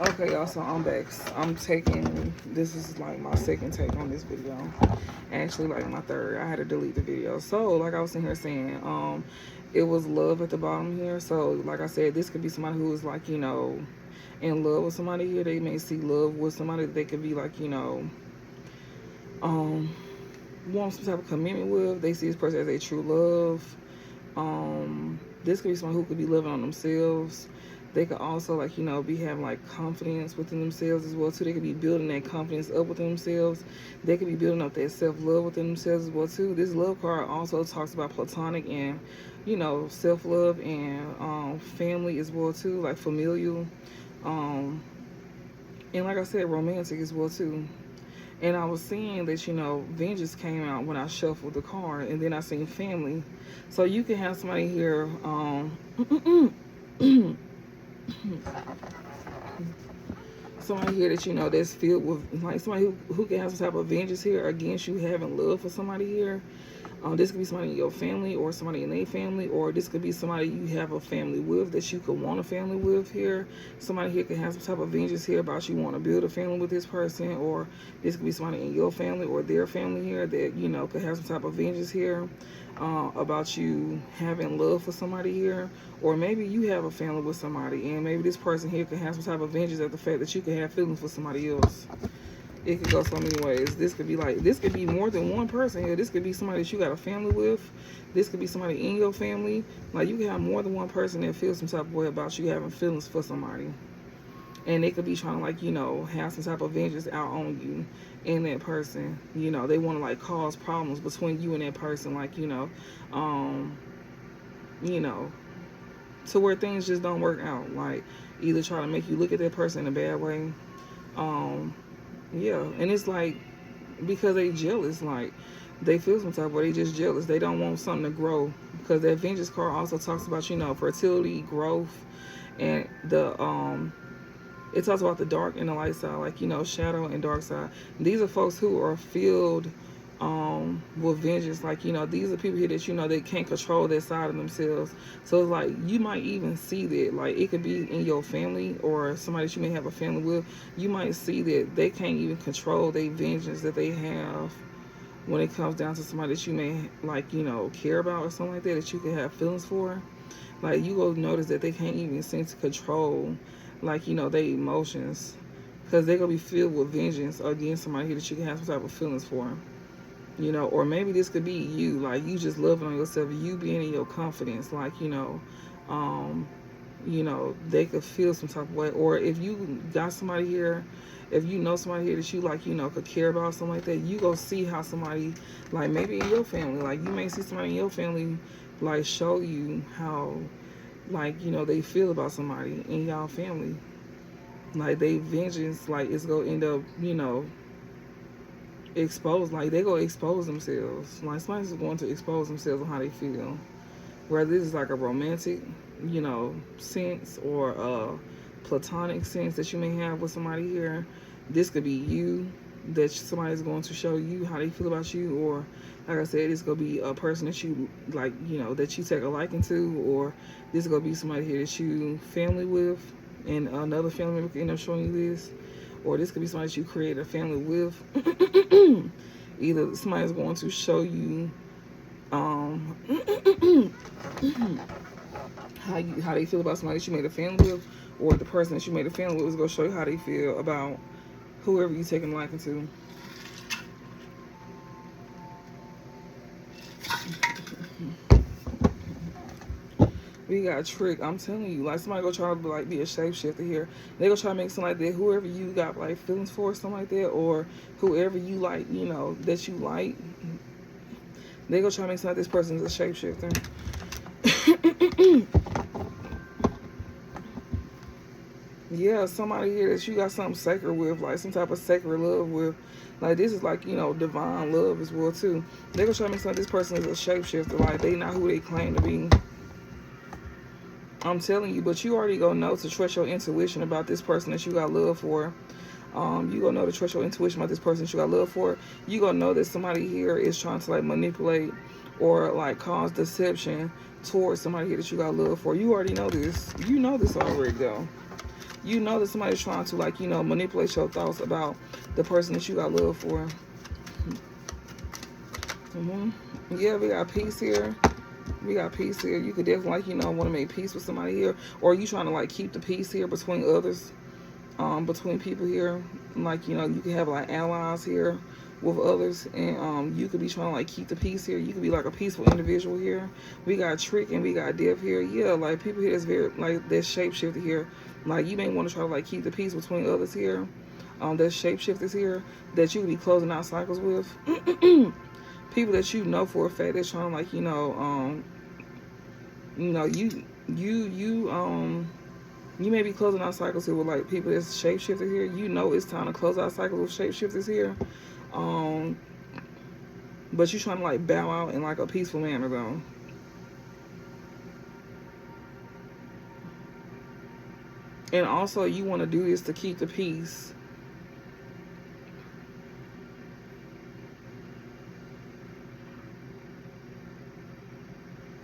Okay, y'all, so I'm back. I'm taking, this is like my second take on this video. Actually, like my third. I had to delete the video. So, like I was in here saying, it was love at the bottom here. So, like I said, this could be somebody who is like, in love with somebody here. They may see love with somebody that they could be like, um, want some type of commitment with. They see this person as a true love. This could be someone who could be living on themselves. They could also, like, be having like confidence within themselves as well too. They could be building that confidence up within themselves. They could be building up that self-love within themselves as well too. This love card also talks about platonic and, self-love and family as well too, like familial, and like I said, romantic as well too. And I was seeing that, vengeance came out when I shuffled the card, and then I seen family. So you can have somebody here, somebody here that, that's filled with, like, somebody who can have some type of vengeance here against you having love for somebody here. This could be somebody in your family or somebody in their family, or this could be somebody you have a family with that you could want a family with here. Somebody here could have some type of vengeance here about you want to build a family with this person, or this could be somebody in your family or their family here that, could have some type of vengeance here about you having love for somebody here. Or maybe you have a family with somebody, and maybe this person here could have some type of vengeance at the fact that you could have feelings for somebody else. It could go so many ways. This could be more than one person here. This could be somebody that you got a family with. This could be somebody in your family. Like, you can have more than one person that feels some type of way about you having feelings for somebody. And they could be trying to, like, have some type of vengeance out on you and that person. They want to, like, cause problems between you and that person. Like, to where things just don't work out. Like, either try to make you look at that person in a bad way. Yeah, and it's like, because they jealous, like, they feel some type of way, they just jealous. They don't want something to grow. Because that vengeance card also talks about, fertility, growth, and it talks about the dark and the light side, like, shadow and dark side. These are folks who are filled with vengeance. Like, these are people here that, they can't control that side of themselves. So it's like, you might even see that, like, it could be in your family or somebody that you may have a family with. You might see that they can't even control their vengeance that they have when it comes down to somebody that you may, like, care about or something like that you could have feelings for. Like, you go notice that they can't even seem to control, like, their emotions, because they're gonna be filled with vengeance against somebody here that you can have some type of feelings for. Or maybe this could be you, like, you just loving on yourself, you being in your confidence, like, they could feel some type of way. Or if you got somebody here, if you know somebody here that you, like, could care about, something like that, you go see how somebody, like, maybe in your family, like, you may see somebody in your family, like, show you how, like, they feel about somebody in y'all family. Like, they vengeance, like, it's gonna end up, exposed. Like, they go expose themselves. Like, somebody's going to expose themselves on how they feel, whether this is like a romantic sense or a platonic sense that you may have with somebody here. This could be you, that somebody's going to show you how they feel about you. Or, like I said, it's gonna be a person that you, like, that you take a liking to. Or this is gonna be somebody here that you family with, and another family member can end up showing you this. Or this could be somebody that you create a family with. Either somebody's going to show you how they feel about somebody that you made a family with, or the person that you made a family with is going to show you how they feel about whoever you taking a liking to. We got a trick. I'm telling you, like, somebody go try to, like, be a shapeshifter here. They go try to make something like that. Whoever you got, like, feelings for, something like that, or whoever you like, that you like, they go try to make something like this person is a shapeshifter. Yeah, somebody here that you got something sacred with, like some type of sacred love with. Like, this is like, divine love as well too. They go try to make something like this person is a shapeshifter. Like, they not who they claim to be. I'm telling you, but you already gonna know to trust your intuition about this person that you got love for. You gonna know to trust your intuition about this person that you got love for. You gonna know that somebody here is trying to, like, manipulate or, like, cause deception towards somebody here that you got love for. You already know this. You know this already, though. you know that somebody's trying to, like, you know, manipulate your thoughts about the person that you got love for. Yeah, we got peace here. We got peace here. You could definitely, like, you know, want to make peace with somebody here, or you trying to, like, keep the peace here between others, between people here. Like, you know, you can have, like, allies here with others, and you could be trying to, like, keep the peace here. You could be like a peaceful individual here. We got trick and we got death here. Yeah, like, people here that's very, like, that's shapeshifter here. Like, you may want to try to, like, keep the peace between others here. There's shapeshifters here that you could be closing out cycles with. People that you know for a fact that's trying to, like, you know, you may be closing out cycles here with, like, people that's shapeshifter here. You know it's time to close out cycles with shapeshifters here. But you're trying to, like, bow out in, like, a peaceful manner, though. And also, you want to do this to keep the peace.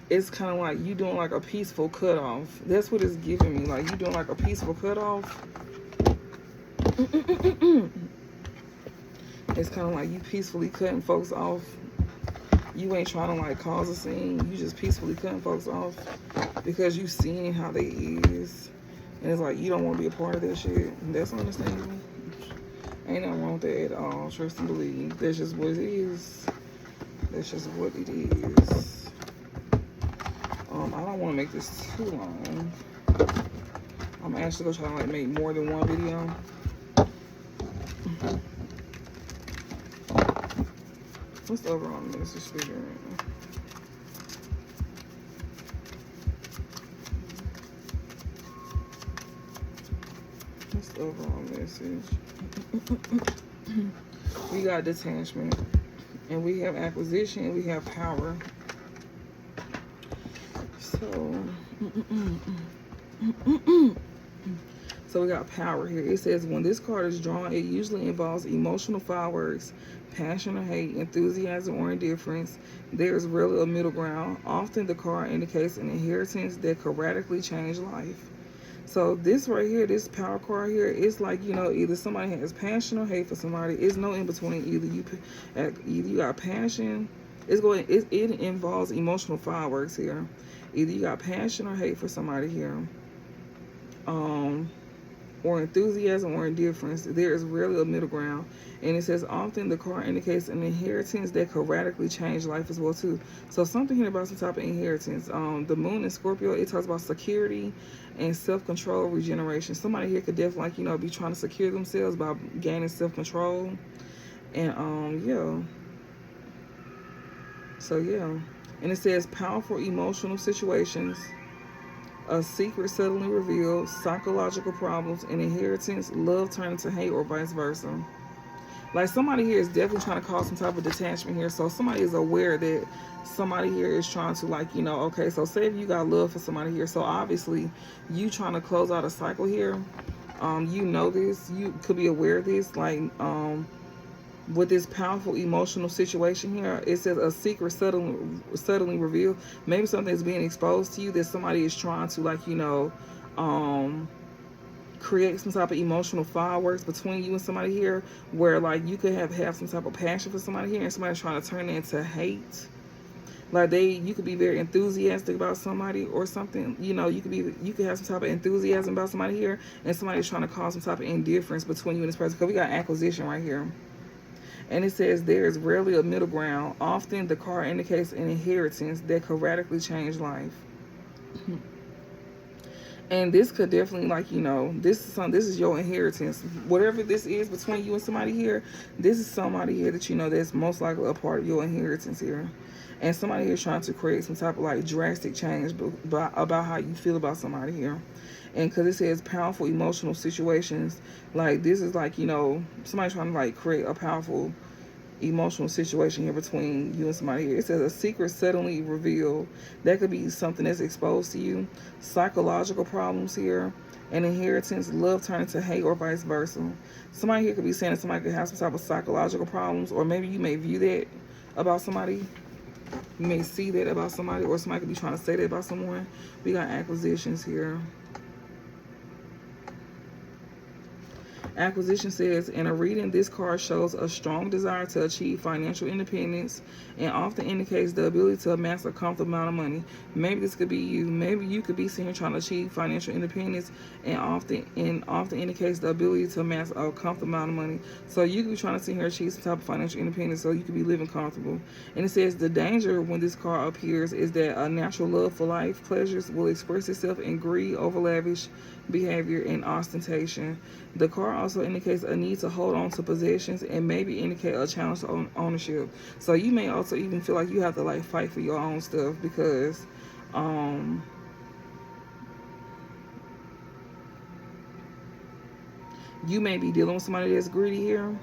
It's kind of like you doing, like, a peaceful cutoff. That's what it's giving me. Like, you doing, like, a peaceful cutoff. It's kind of like you peacefully cutting folks off. You ain't trying to, like, cause a scene. You just peacefully cutting folks off because you seeing how they is. And it's like, you don't want to be a part of that shit. That's understandable. Ain't nothing wrong with that at all. Trust and believe. That's just what it is. That's just what it is. I don't want to make this too long. I'm actually going to try to, like, make more than one video. What's the overall message figure? What's the overall message? We got detachment, and we have acquisition, and we have power. So we got power here. It says when this card is drawn, it usually involves emotional fireworks, passion or hate, enthusiasm or indifference. There is rarely a middle ground. Often the card indicates an inheritance that could radically change life. So this right here, this power card here, it's like, you know, either somebody has passion or hate for somebody. It's no in between. Either you got passion. It involves emotional fireworks here. Either you got passion or hate for somebody here, or enthusiasm or indifference. There is rarely a middle ground. And it says often the card indicates an inheritance that could radically change life as well too. So something here about some type of inheritance. The moon in Scorpio, it talks about security and self-control, regeneration. Somebody here could definitely, like, you know, be trying to secure themselves by gaining self-control. And yeah. So yeah. And it says powerful emotional situations, a secret suddenly revealed, psychological problems, and inheritance, love turning to hate, or vice versa. Like, somebody here is definitely trying to cause some type of detachment here. So somebody is aware that somebody here is trying to, like, you know, okay, so say if you got love for somebody here, so obviously you trying to close out a cycle here. You know this, you could be aware of this, like, with this powerful emotional situation here. It says a secret suddenly revealed. Maybe something is being exposed to you that somebody is trying to, like, you know, create some type of emotional fireworks between you and somebody here, where, like, you could have some type of passion for somebody here and somebody's trying to turn it into hate. Like, you could be very enthusiastic about somebody or something. You know, you could have some type of enthusiasm about somebody here, and somebody's trying to cause some type of indifference between you and this person. Because we got acquisition right here. And it says there is rarely a middle ground. Often the card indicates an inheritance that could radically change life. And this could definitely, like, you know, this is your inheritance. Whatever this is between you and somebody here, this is somebody here that you know that's most likely a part of your inheritance here. And somebody here is trying to create some type of, like, drastic change about how you feel about somebody here. And because it says powerful emotional situations, like, this is, like, you know, somebody trying to, like, create a powerful emotional situation here between you and somebody here. It says a secret suddenly revealed. That could be something that's exposed to you. Psychological problems here. An inheritance, love turning to hate, or vice versa. Somebody here could be saying that somebody could have some type of psychological problems, or maybe you may view that about somebody. You may see that about somebody, or somebody could be trying to say that about someone. We got acquisitions here. Acquisition says, in a reading, this card shows a strong desire to achieve financial independence and often indicates the ability to amass a comfortable amount of money. Maybe this could be you. Maybe you could be seen trying to achieve financial independence and often indicates the ability to amass a comfortable amount of money. So you could be trying to sit here achieve some type of financial independence so you could be living comfortable. And it says the danger when this card appears is that a natural love for life pleasures will express itself in greed, over lavish behavior, and ostentation. The card also indicates a need to hold on to possessions and maybe indicate a challenge to ownership. So you may also even feel like you have to like fight for your own stuff because you may be dealing with somebody that's greedy here.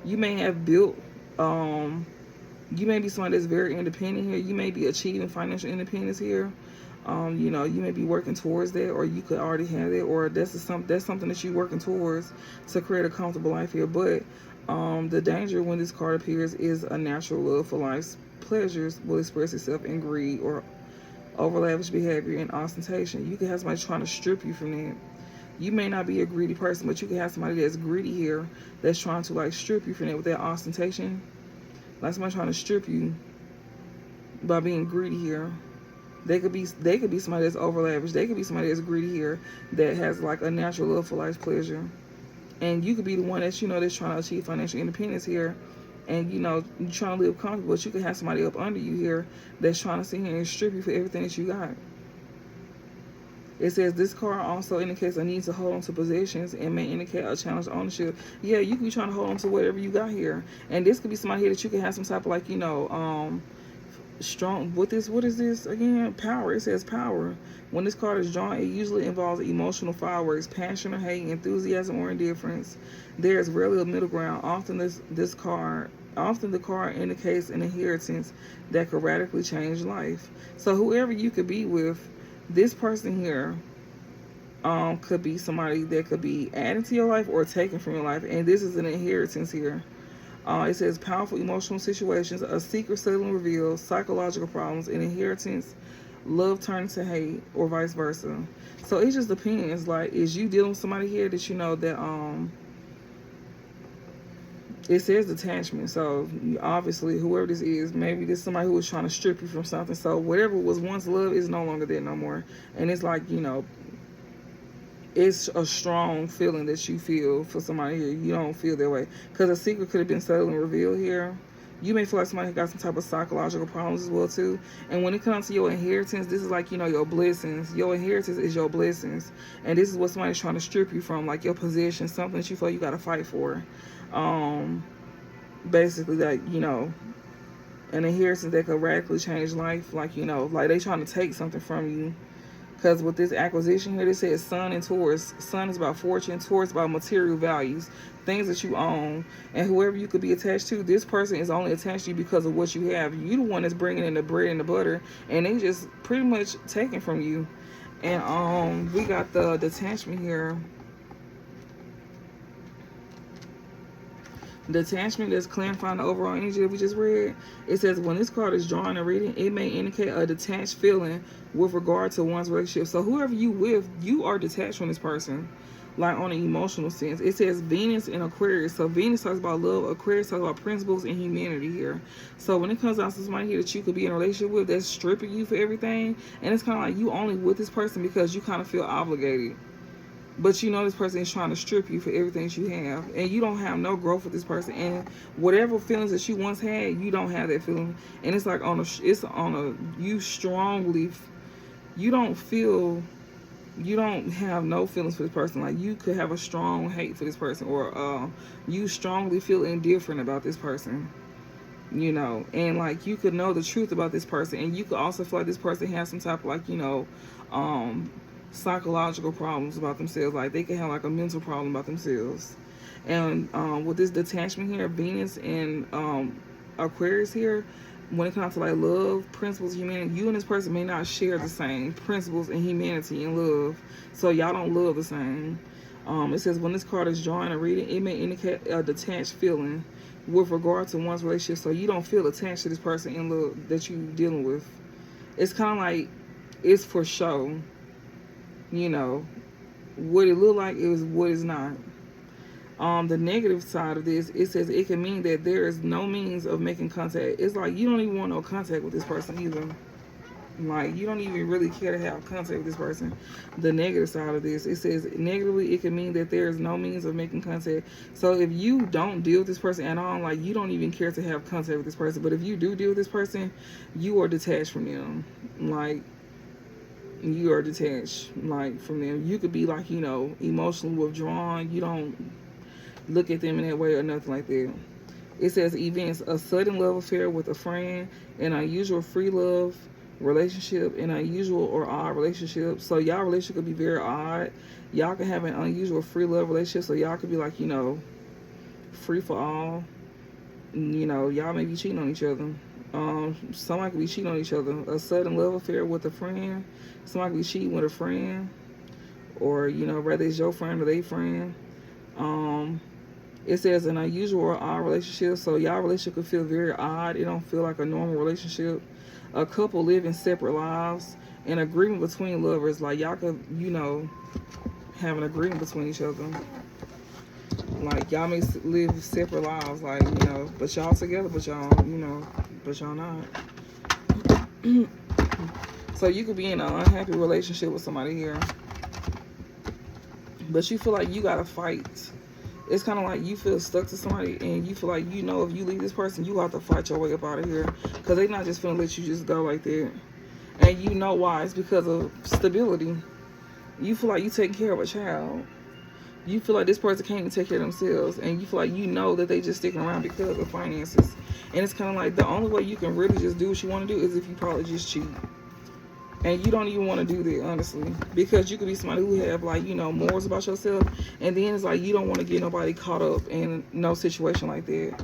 You may have built you may be somebody that's very independent here. You may be achieving financial independence here. You know, you may be working towards that, or you could already have it, or that's something that you're working towards to create a comfortable life here. But the danger when this card appears is a natural love for life's pleasures will express itself in greed or over lavish behavior and ostentation. You could have somebody trying to strip you from that. You may not be a greedy person, but you could have somebody that's greedy here that's trying to like strip you from that with that ostentation. Like somebody trying to strip you by being greedy here. They could be somebody that's over lavish. They could be somebody that's greedy here that has like a natural love for life's pleasure. And you could be the one that's, you know, that's trying to achieve financial independence here. And, you know, you're trying to live comfortable, but you could have somebody up under you here that's trying to sit here and strip you for everything that you got. It says this card also indicates a need to hold on to possessions and may indicate a challenge to ownership. Yeah, you could be trying to hold on to whatever you got here. And this could be somebody here that you can have some type of like, you know, strong what is this again? Power. It says power. When this card is drawn, it usually involves emotional fireworks, passion or hate, enthusiasm or indifference. There is rarely a middle ground. Often the card indicates an inheritance that could radically change life. So whoever you could be with, this person here could be somebody that could be added to your life or taken from your life, and this is an inheritance here. It says powerful emotional situations, a secret suddenly revealed, psychological problems, an inheritance, love turning to hate, or vice versa. So it just depends. Like, is you dealing with somebody here that you know that it says detachment. So obviously, whoever this is, maybe this is somebody who was trying to strip you from something. So whatever was once love is no longer there no more. And it's like, you know, it's a strong feeling that you feel for somebody here. You don't feel that way. Because a secret could have been suddenly revealed here. You may feel like somebody got some type of psychological problems as well, too. And when it comes to your inheritance, this is like, you know, your blessings. Your inheritance is your blessings. And this is what somebody's trying to strip you from, like your position, something that you feel you got to fight for. Basically, that, you know, an inheritance that could radically change life. Like, you know, like they trying to take something from you. Because with this acquisition here, it says Sun and Taurus. Sun is about fortune, Taurus about material values, things that you own. And whoever you could be attached to, this person is only attached to you because of what you have. You the one that's bringing in the bread and the butter, and they just pretty much taking from you. And we got the detachment here. Detachment that's clarifying the overall energy that we just read. It says when this card is drawn and reading, it may indicate a detached feeling with regard to one's relationship. So whoever you with, you are detached from this person, like on an emotional sense. It says Venus in Aquarius. So Venus talks about love, Aquarius talks about principles and humanity here. So when it comes down to somebody here that you could be in a relationship with that's stripping you for everything, and it's kind of like you only with this person because you kind of feel obligated. But you know this person is trying to strip you for everything that you have. And you don't have no growth with this person. And whatever feelings that you once had, you don't have that feeling. And it's like you don't have no feelings for this person. Like you could have a strong hate for this person. Or you strongly feel indifferent about this person. You know. And like you could know the truth about this person. And you could also feel like this person has some type of like, you know, psychological problems about themselves. Like they can have like a mental problem about themselves. And with this detachment here, Venus and Aquarius here, when it comes to like love, principles, humanity, you and this person may not share the same principles and humanity and love. So y'all don't love the same. It says when this card is drawn and reading, it may indicate a detached feeling with regard to one's relationship. So you don't feel attached to this person in love that you're dealing with. It's kind of like it's for show. You know, what it look like is what it's not. The negative side of this, it says it can mean that there is no means of making contact. It's like you don't even want no contact with this person either. Like, you don't even really care to have contact with this person. The negative side of this, it says negatively, it can mean that there is no means of making contact. So if you don't deal with this person at all, like, you don't even care to have contact with this person. But if you do deal with this person, you are detached from them. Like, you are detached, like, from them. You could be, like, you know, emotionally withdrawn. You don't look at them in that way or nothing like that. It says events: a sudden love affair with a friend, an unusual free love relationship, an unusual or odd relationship. So y'all relationship could be very odd. Y'all can have an unusual free love relationship, so y'all could be like, you know, free for all. You know, y'all may be cheating on each other. Somebody could be cheating on each other. A sudden love affair with a friend. Somebody could be cheating with a friend, or, you know, whether it's your friend or their friend. It says an unusual or odd relationship, so y'all relationship could feel very odd. It don't feel like a normal relationship. A couple living separate lives. An agreement between lovers, like y'all could, you know, have an agreement between each other. Like y'all may live separate lives, like, you know, but y'all together, but y'all, you know, but y'all not. So you could be in an unhappy relationship with somebody here, but you feel like you gotta fight. It's kind of like you feel stuck to somebody, and you feel like, you know, if you leave this person, you have to fight your way up out of here, because they're not just gonna let you just go like that. And you know why? It's because of stability. You feel like you taking care of a child. You feel like this person can't even take care of themselves, and you feel like, you know, that they just sticking around because of finances. And it's kind of like the only way you can really just do what you want to do is if you probably just cheat. And you don't even want to do that, honestly, because you could be somebody who have, like, you know, morals about yourself, and then it's like you don't want to get nobody caught up in no situation like that,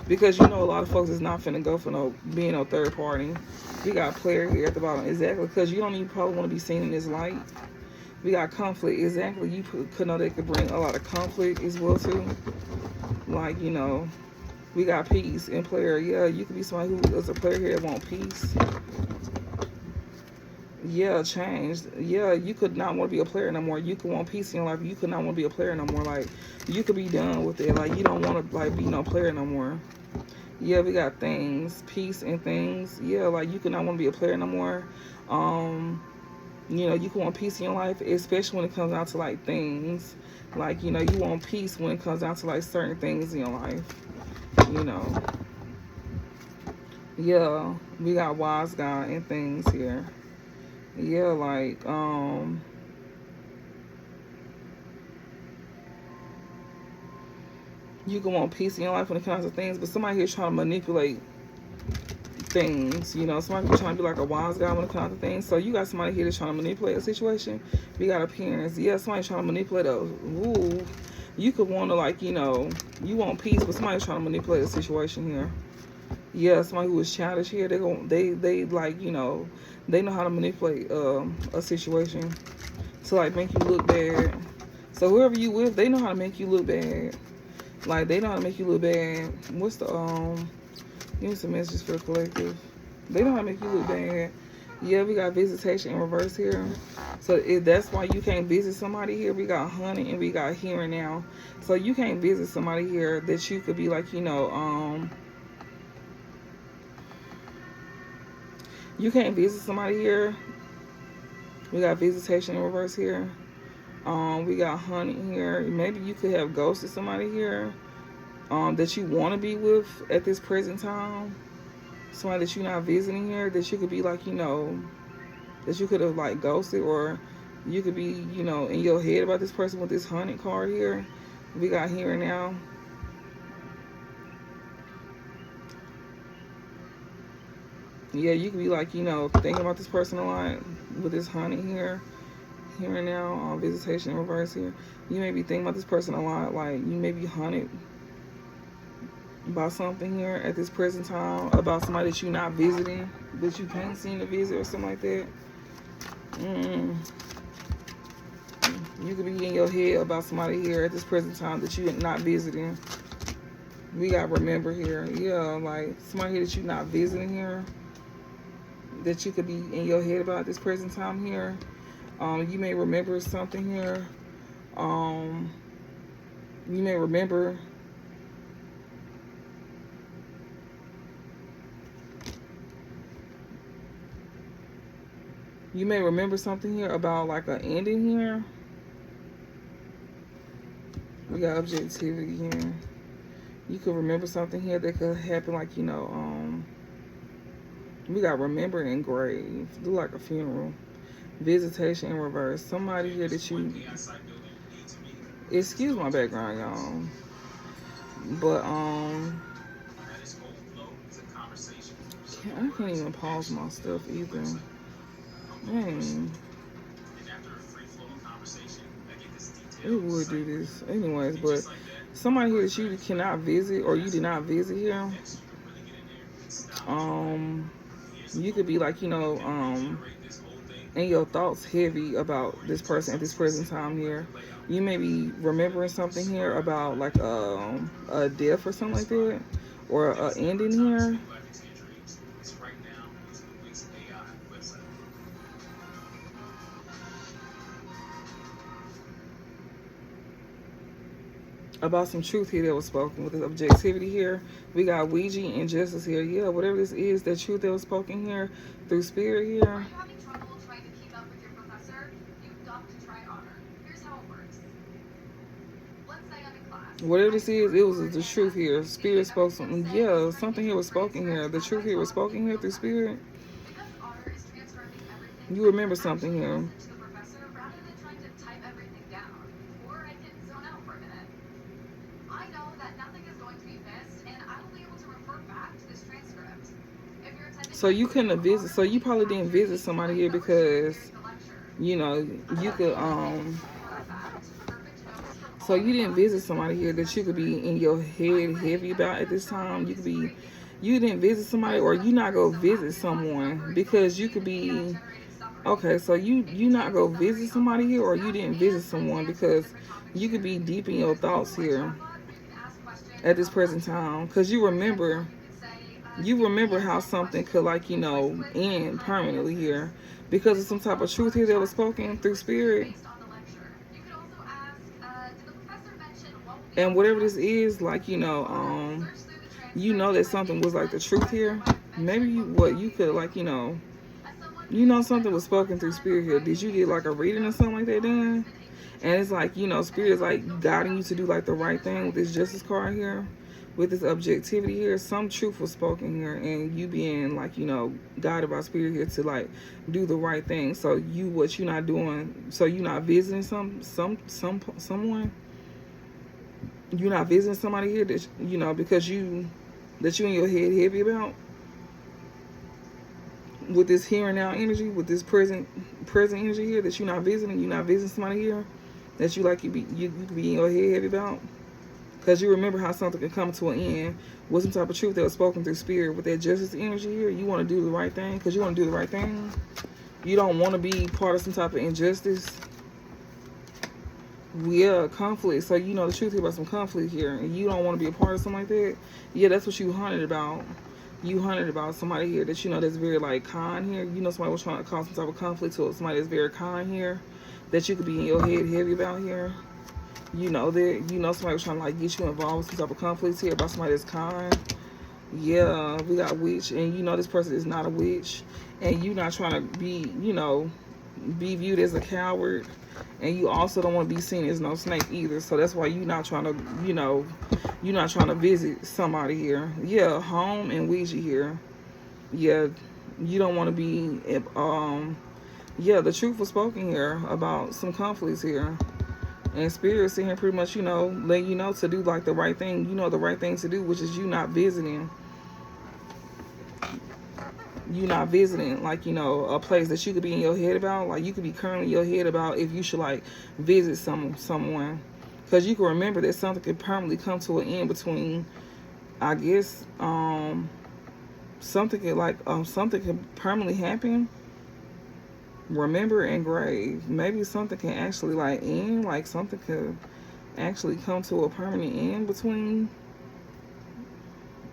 because you know a lot of folks is not finna go for no being no third party. We got player here at the bottom, exactly, because you don't even probably want to be seen in this light. We got conflict, exactly. You could know that could bring a lot of conflict as well too. Like, you know, we got peace and player. Yeah, you could be somebody who is a player here that want peace. Yeah, changed. Yeah, you could not want to be a player no more. You could want peace in your life. You could not want to be a player no more. Like, you could be done with it. Like, you don't want to, like, be no player no more. Yeah, we got things, peace and things. Yeah, like, you could not want to be a player no more. You know, you can want peace in your life, especially when it comes down to, like, things. Like, you know, you want peace when it comes down to, like, certain things in your life. You know. Yeah, we got wise guy and things here. Yeah, like, you can want peace in your life when it comes to things, but somebody here trying to manipulate things, you know, somebody here trying to be like a wise guy when it comes to things. So you got somebody here that's trying to manipulate a situation. We got appearance. Yeah, somebody trying to manipulate a, ooh, you could want to, like, you know, you want peace, but somebody's trying to manipulate a situation here. Yeah, somebody who is childish here, they like, you know, they know how to manipulate a situation to, like, make you look bad. So whoever you with, they know how to make you look bad. Like, they know how to make you look bad. What's the give me some messages for the collective. They know how to make you look bad. Yeah, we got visitation in reverse here. So that's why you can't visit somebody here. We got honey and we got here and now. So you can't visit somebody here that you could be like, you know, you can't visit somebody here. We got visitation in reverse here. We got honey here. Maybe you could have ghosted somebody here that you want to be with at this present time. Somebody that you're not visiting here, that you could be like, you know, that you could have, like, ghosted, or you could be, you know, in your head about this person with this honey card here. We got here and now. Yeah, you could be like, you know, thinking about this person a lot with this honey here. Here and now, on visitation in reverse here. You may be thinking about this person a lot, like, you may be hunted about something here at this present time, about somebody that you're not visiting, that you can't seem to visit or something like that. You could be in your head about somebody here at this present time that you're not visiting. We got remember here. Yeah, like, somebody here that you're not visiting here, that you could be in your head about this present time here. You may remember something here. You may remember something here about like an ending here. We got objectivity here. You could remember something here that could happen, like, you know, we got remember and grave. Do like a funeral. Visitation in reverse. Somebody here that you, excuse my background, y'all. But, I can't even pause my stuff either. Dang. We would do this anyways, but somebody here that you cannot visit or you did not visit here, you could be like, you know, in your thoughts heavy about this person at this present time here. You may be remembering something here about like a death or something like that, or an ending here. About some truth here that was spoken with this objectivity here. We got Ouija and justice here. Yeah, whatever this is, that truth that was spoken here through spirit here. Are you having trouble trying to keep up with your professor? You've got to try honor. Here's how it works. Let's say I'm in class. Whatever this is, it was the truth here. Spirit spoke something. Yeah, something here was spoken here. The truth here was spoken here through spirit. Because honor is transferring everything. You remember something here. To the professor rather than trying to type everything down. Or I can zone out for a minute. I know that nothing is going to be missed, and I will be able to refer back to this transcript. If you're attending, so you couldn't have visited. So you probably didn't visit somebody here because, you know, you could So you didn't visit somebody here that you could be in your head heavy about at this time. You didn't visit somebody, or you not go visit someone because you could be. Okay, so you not go visit somebody here, or you didn't visit someone because you could be deep in your thoughts here at this present time, because you remember how something could, like, you know, end permanently here because of some type of truth here that was spoken through spirit. And whatever this is, like, you know that something was like the truth here. Maybe you could, like, you know something was spoken through spirit here. Did you get like a reading or something like that then? And it's like, you know, spirit is like guiding you to do like the right thing with this justice card here, with this objectivity here. Some truth was spoken here, and you being, like, you know, guided by spirit here to like do the right thing. So what you're not doing, so you're not visiting someone. You're not visiting somebody here that, you know, because you in your head heavy about, with this here and now energy, with this present energy here that you're not visiting. You're not visiting somebody here that you like you could be in your head heavy about, because you remember how something can come to an end with some type of truth that was spoken through spirit. With that justice energy here, you want to do the right thing because you want to do the right thing. You don't want to be part of some type of injustice. Yeah, conflict. So you know the truth here about some conflict here, and you don't want to be a part of something like that. Yeah, that's what you hunted about. You hunted about somebody here that you know that's very like kind here. You know somebody was trying to cause some type of conflict to somebody that's very kind here, that you could be in your head heavy about here. You know that somebody was trying to like get you involved with some type of conflicts here about somebody that's kind. Yeah, we got witch, and you know this person is not a witch, and you not trying to be, you know, be viewed as a coward. And you also don't want to be seen as no snake either. So that's why you're not trying to, you know, you're not trying to visit somebody here. Yeah, home and Ouija here. Yeah, you don't want to be, yeah, the truth was spoken here about some conflicts here. And spirit sitting here pretty much, you know, letting you know to do like the right thing. You know the right thing to do, which is you not visiting. You not visiting, like, you know, a place that you could be in your head about. Like, you could be currently in your head about if you should like visit someone, because you can remember that something could permanently come to an end between, I guess, something could permanently happen. Remember and grave. Maybe something can actually like end, like something could actually come to a permanent end between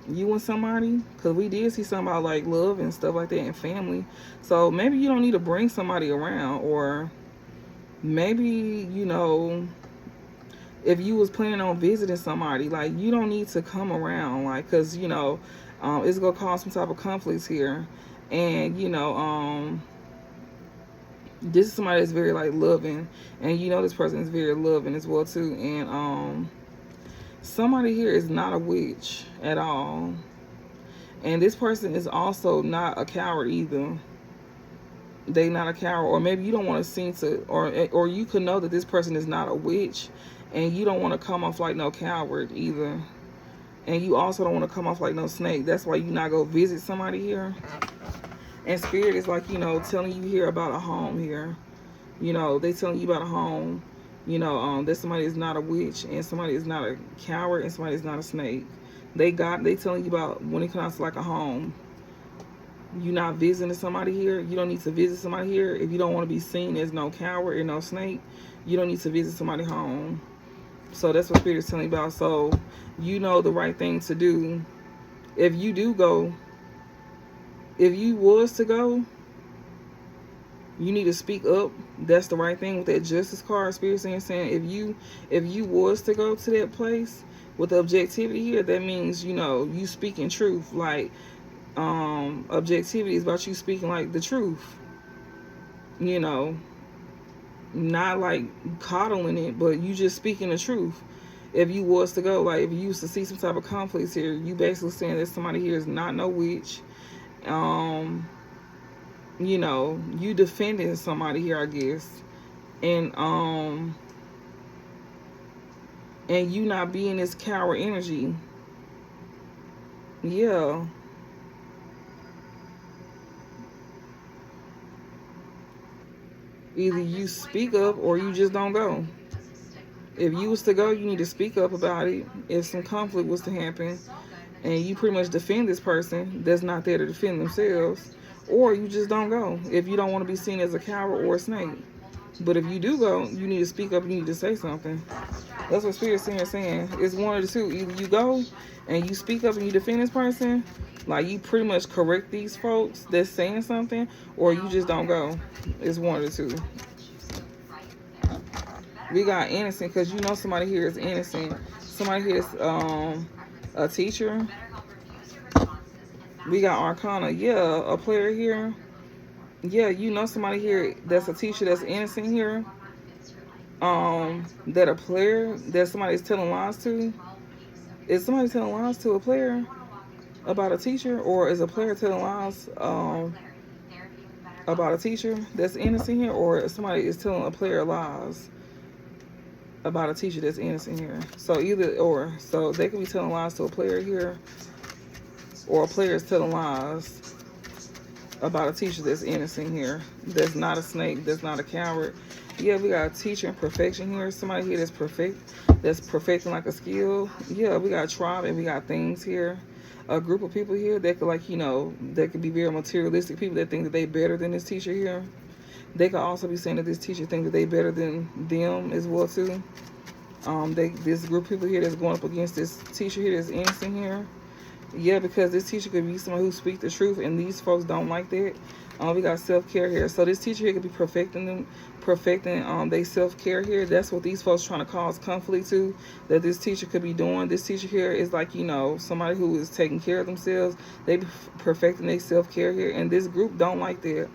you and somebody, because we did see something about like love and stuff like that and family. So maybe you don't need to bring somebody around, or maybe, you know, if you was planning on visiting somebody, like, you don't need to come around, like, because, you know, it's going to cause some type of conflicts here. And, you know, this is somebody that's very, like, loving. And, you know, this person is very loving as well, too. And, somebody here is not a witch at all. And this person is also not a coward either. They not a coward. Or maybe you don't want to seem to, or you could know that this person is not a witch, and you don't want to come off like no coward either. And you also don't want to come off like no snake. That's why you not go visit somebody here. And spirit is like, you know, telling you here about a home here. You know, they telling you about a home. You know, that somebody is not a witch, and somebody is not a coward, and somebody is not a snake. They telling you about when it comes to like a home. You're not visiting somebody here. You don't need to visit somebody here. If you don't want to be seen as no coward and no snake, you don't need to visit somebody home. So that's what Spirit is telling you about. So you know the right thing to do. If you do go, if you was to go, you need to speak up. That's the right thing with that Justice card. Spirit saying if you was to go to that place with the objectivity here, that means, you know, you speaking truth. Like, objectivity is about you speaking like the truth, you know, not like coddling it, but you just speaking the truth. If you was to go, like, if you used to see some type of conflicts here, you basically saying that somebody here is not no witch. You know, you defending somebody here, I guess, and you not being this coward energy. Yeah. Either you speak up or you just don't go. If you was to go, you need to speak up about it. If some conflict was to happen, and you pretty much defend this person that's not there to defend themselves, or you just don't go if you don't want to be seen as a coward or a snake. But if you do go, you need to speak up, you need to say something. That's what Spirit is saying. It's one of the two. Either you go and you speak up and you defend this person, like you pretty much correct these folks that's saying something, or you just don't go. It's one of the two. We got innocent, because you know somebody here is innocent. Somebody here is a teacher. We got Arcana. Yeah, a player here. Yeah, you know somebody here that's a teacher that's innocent here. That a player that somebody is telling lies to. Is somebody telling lies to a player about a teacher, or is a player telling lies about a teacher that's innocent here, or somebody is telling a player lies about a teacher that's innocent here? So either or. So they could be telling lies to a player here, or a player is telling lies about a teacher that's innocent here, that's not a snake, that's not a coward. Yeah, we got a teacher in perfection here. Somebody here that's perfecting like a skill. Yeah, we got tribe, and we got things here. A group of people here that could, like, you know, that could be very materialistic people that think that they better than this teacher here. They could also be saying that this teacher think that they better than them as well too. This group of people here that's going up against this teacher here that's innocent here. Yeah, because this teacher could be someone who speaks the truth, and these folks don't like that. We got self-care here. So this teacher here could be perfecting they self-care here. That's what these folks trying to cause conflict to, that this teacher could be doing. This teacher here is like, you know, somebody who is taking care of themselves. They be perfecting their self-care here, and this group don't like that.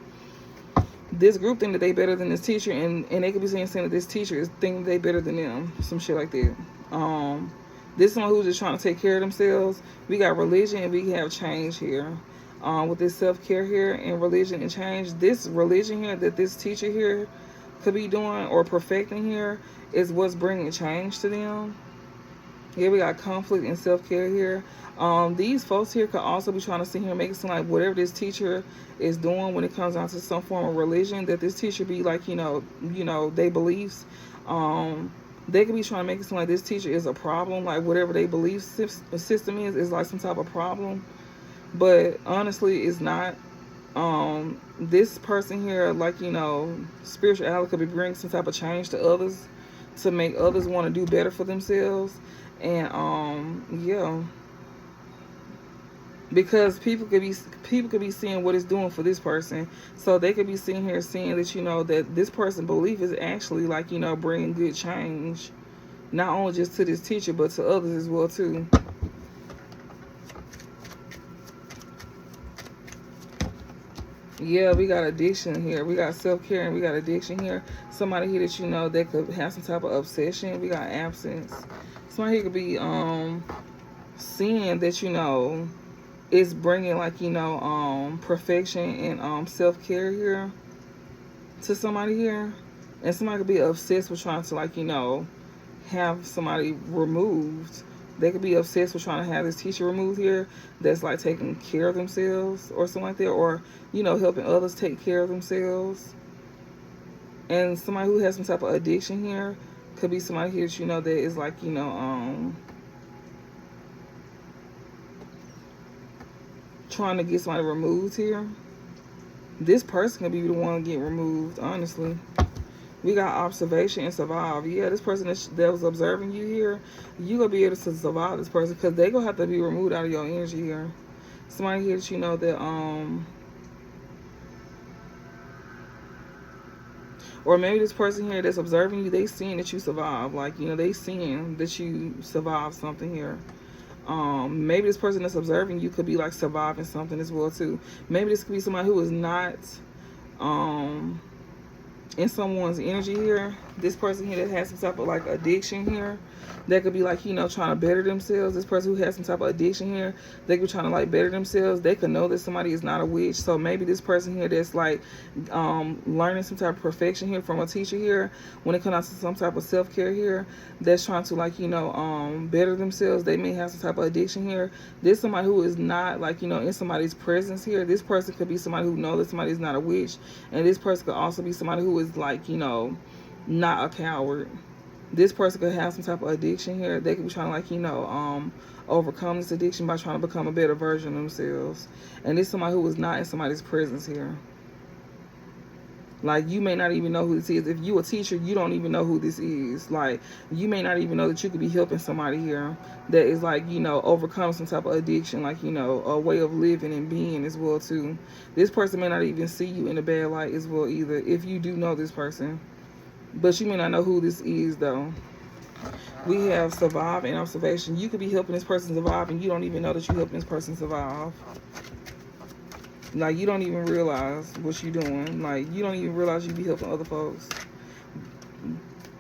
This group think that they better than this teacher, and they could be saying that this teacher is thinking they better than them, some shit like that. This one who's just trying to take care of themselves. We got religion, and we have change here. With this self-care here and religion and change, this religion here that this teacher here could be doing or perfecting here is what's bringing change to them. Here we got conflict and self-care here. These folks here could also be trying to sit here and make it seem like whatever this teacher is doing when it comes down to some form of religion, that this teacher be like, you know, they beliefs. They could be trying to make it seem like this teacher is a problem, like whatever their belief system is like some type of problem. But honestly, it's not. This person here, like, you know, spirituality could be bringing some type of change to others, to make others want to do better for themselves. And yeah, because people could be seeing what it's doing for this person, so they could be sitting here seeing that, you know, that this person's belief is actually, like, you know, bringing good change Not only just to this teacher, but to others as well too. Yeah, we got addiction here. We got self-care and we got addiction here. Somebody here that you know that could have some type of obsession. We got absence. Somebody here could be seeing that you know is bringing like you know perfection and self-care here to somebody here. And somebody could be obsessed with trying to like you know have somebody removed. They could be obsessed with trying to have this teacher removed here that's like taking care of themselves or something like that, or you know helping others take care of themselves. And somebody who has some type of addiction here could be somebody here that you know that is like you know trying to get somebody removed here. This person could be the one to get removed, honestly. We got observation and survive. Yeah, this person that was observing you here, you gonna be able to survive this person because they gonna have to be removed out of your energy here. Somebody here that you know that or maybe this person here that's observing you, they seeing that you survive. Like, you know, they seeing that you survive something here. Maybe this person that's observing you could be like surviving something as well too. Maybe this could be somebody who is not in someone's energy here. This person here that has some type of like addiction here, that could be like you know trying to better themselves. This person who has some type of addiction here, they could be trying to like better themselves. They could know that somebody is not a witch. So maybe this person here that's like learning some type of perfection here from a teacher here, when it comes out to some type of self-care here, that's trying to like you know better themselves. They may have some type of addiction here. This somebody who is not like you know in somebody's presence here. This person could be somebody who knows that somebody is not a witch, and this person could also be somebody who is like you know not a coward. This person could have some type of addiction here. They could be trying to like you know overcome this addiction by trying to become a better version of themselves. And this is somebody who is not in somebody's presence here. Like, you may not even know who this is. If you a teacher, you don't even know who this is. Like, you may not even know that you could be helping somebody here that is like, you know, overcome some type of addiction, like, you know, a way of living and being as well too. This person may not even see you in a bad light as well either, if you do know this person. But you may not know who this is though. We have survive and observation. You could be helping this person survive and you don't even know that you're helping this person survive. Like, you don't even realize what you're doing. Like, you don't even realize you be helping other folks.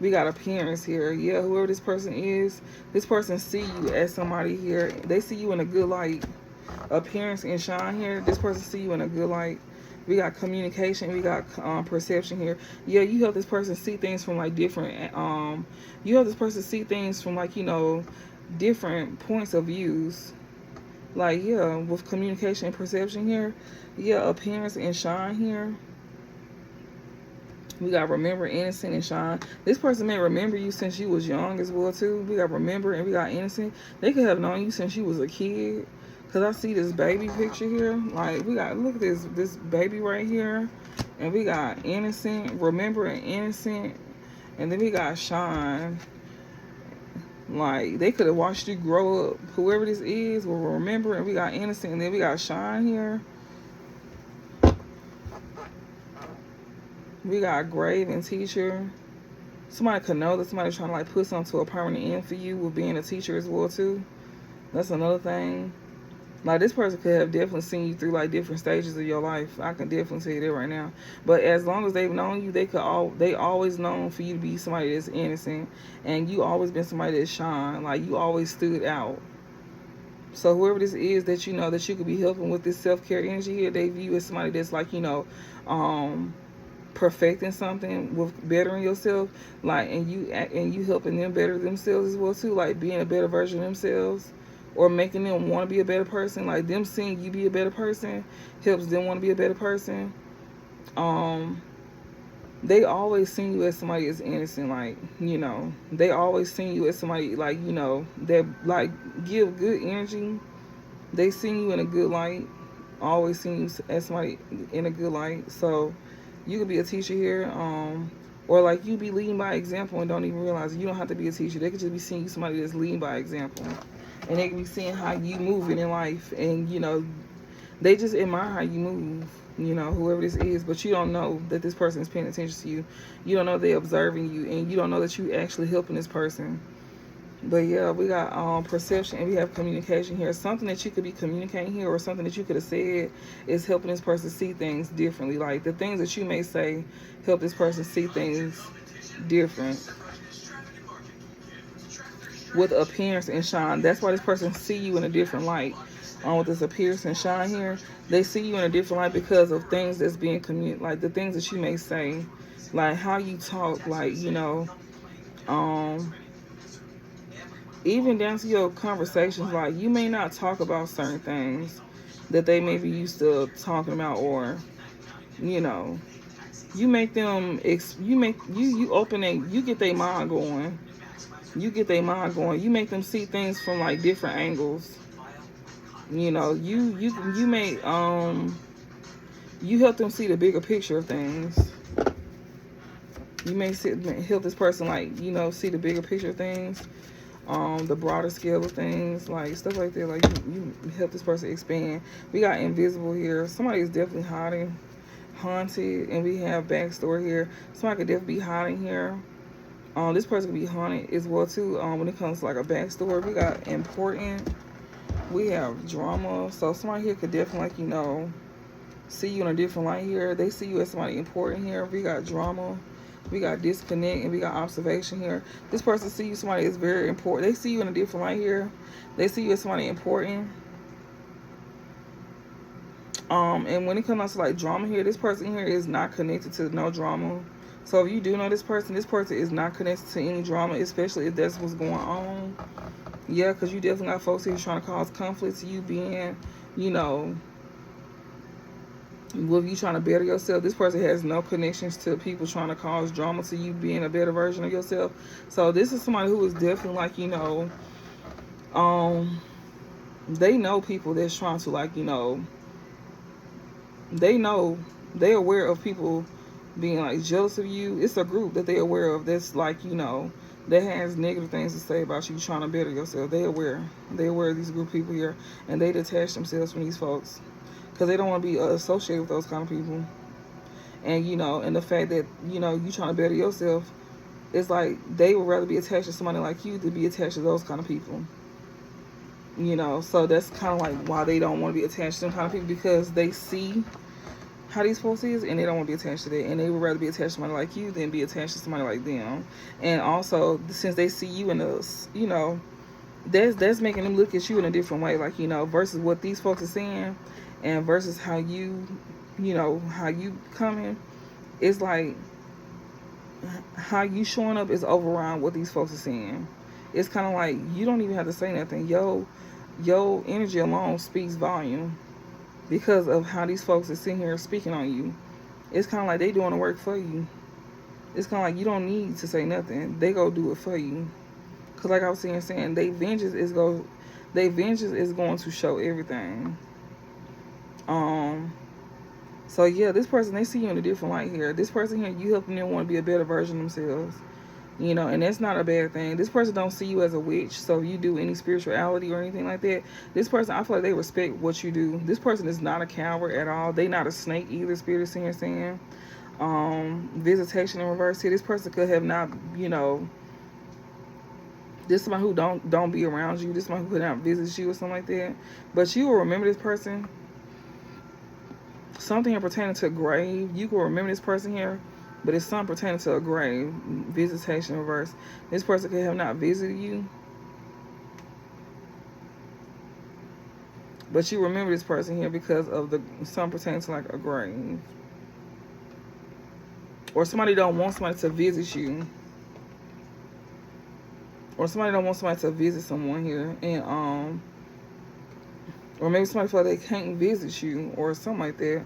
We got appearance here. Yeah, whoever this person is, this person see you as somebody here. They see you in a good light. Appearance and shine here. This person see you in a good light. We got communication. We got perception here. Yeah, you help this person see things from like different. You help this person see things from like, you know, different points of views. Like, yeah, with communication and perception here. Yeah, appearance and shine here. We got remember, innocent, and shine. This person may remember you since you was young as well too. We got remember and we got innocent. They could have known you since you was a kid. Cause I see this baby picture here. Like, we got, look at this baby right here. And we got innocent, remember, and innocent. And then we got shine. Like, they could have watched you grow up. Whoever this is will remember. And we got innocent. And then we got shine here. We got grave and teacher. Somebody could know that somebody's trying to like put something to a permanent end for you with being a teacher as well too. That's another thing. Like, this person could have definitely seen you through like different stages of your life. I can definitely tell you that right now. But as long as they've known you, they always known for you to be somebody that's innocent, and you always been somebody that shine. Like, you always stood out. So whoever this is that you know that you could be helping with this self-care energy here, they view as somebody that's like, you know, perfecting something with bettering yourself, like, and you helping them better themselves as well too, like being a better version of themselves. Or making them want to be a better person. Like, them seeing you be a better person helps them want to be a better person. They always see you as somebody that's innocent. Like, you know, they always see you as somebody, like, you know, that like give good energy. They see you in a good light. Always see you as somebody in a good light. So you could be a teacher here, or like you be leading by example and don't even realize it. You don't have to be a teacher. They could just be seeing you somebody that's leading by example. And they can be seeing how you moving in life. And, you know, they just admire how you move, you know, whoever this is. But you don't know that this person is paying attention to you. You don't know they're observing you. And you don't know that you actually helping this person. But yeah, we got perception and we have communication here. Something that you could be communicating here or something that you could have said is helping this person see things differently. Like the things that you may say help this person see things different with appearance and shine. That's why this person see you in a different light. With this appearance and shine here, they see you in a different light because of things that's being communicated, like the things that you may say, like how you talk, like um, even down to your conversations. Like you may not talk about certain things that they may be used to talking about, or you know, you make them you open you get their mind going. You get their mind going. You make them see things from like different angles. You know, you may you help them see the bigger picture of things. You may help this person like see the bigger picture of things, the broader scale of things, like stuff like that. Like you help this person expand. We got invisible here. Somebody is definitely hiding, haunted, and we have backstory here. Somebody could definitely be hiding here. This person could be haunted as well too. When it comes to like a backstory, we got important. We have drama. So somebody here could definitely see you in a different light here. They see you as somebody important here. We got drama. We got disconnect, and we got observation here. This person see you somebody is very important. They see you in a different light here. They see you as somebody important. And when it comes to like drama here, this person here is not connected to no drama. So if you do know this person is not connected to any drama, especially if that's what's going on. Yeah, because you definitely got folks here trying to cause conflict to you being, with you trying to better yourself. This person has no connections to people trying to cause drama to you being a better version of yourself. So this is somebody who is definitely like, they know people that's trying to they're aware of people being like jealous of you. It's a group that they're aware of that's like, that has negative things to say about you trying to better yourself. They're aware of these group of people here, and they detach themselves from these folks because they don't want to be associated with those kind of people. And and the fact that you trying to better yourself, it's like they would rather be attached to somebody like you than be attached to those kind of people. So that's kind of like why they don't want to be attached to them kind of people, because they see how these folks is, and they don't want to be attached to that, and they would rather be attached to somebody like you than be attached to somebody like them. And also, since they see you in a, that's making them look at you in a different way, like versus what these folks are saying, and versus how you, how you coming. It's like how you showing up is override what these folks are saying. It's kind of like you don't even have to say nothing. Your energy alone speaks volume, because of how these folks are sitting here speaking on you. It's kind of like they doing the work for you. It's kind of like you don't need to say nothing. They go do it for you. Because like I was saying, their vengeance is going to show everything. So yeah, this person, they see you in a different light here. This person here, you helping them want to be a better version of themselves. And that's not a bad thing. This person don't see you as a witch. So if you do any spirituality or anything like that, this person, I feel like they respect what you do. This person is not a coward at all. They not a snake either, Spirit is saying. Visitation in reverse here. This person could have not, this somebody who don't be around you. This somebody who could not visit you or something like that. But you will remember this person. Something here pertaining to a grave. You will remember this person here. But it's something pertaining to a grave. Visitation reverse. This person could have not visited you, but you remember this person here because of something pertaining to like a grave. Or somebody don't want somebody to visit you. Or somebody don't want somebody to visit someone here. And or maybe somebody feel like they can't visit you or something like that.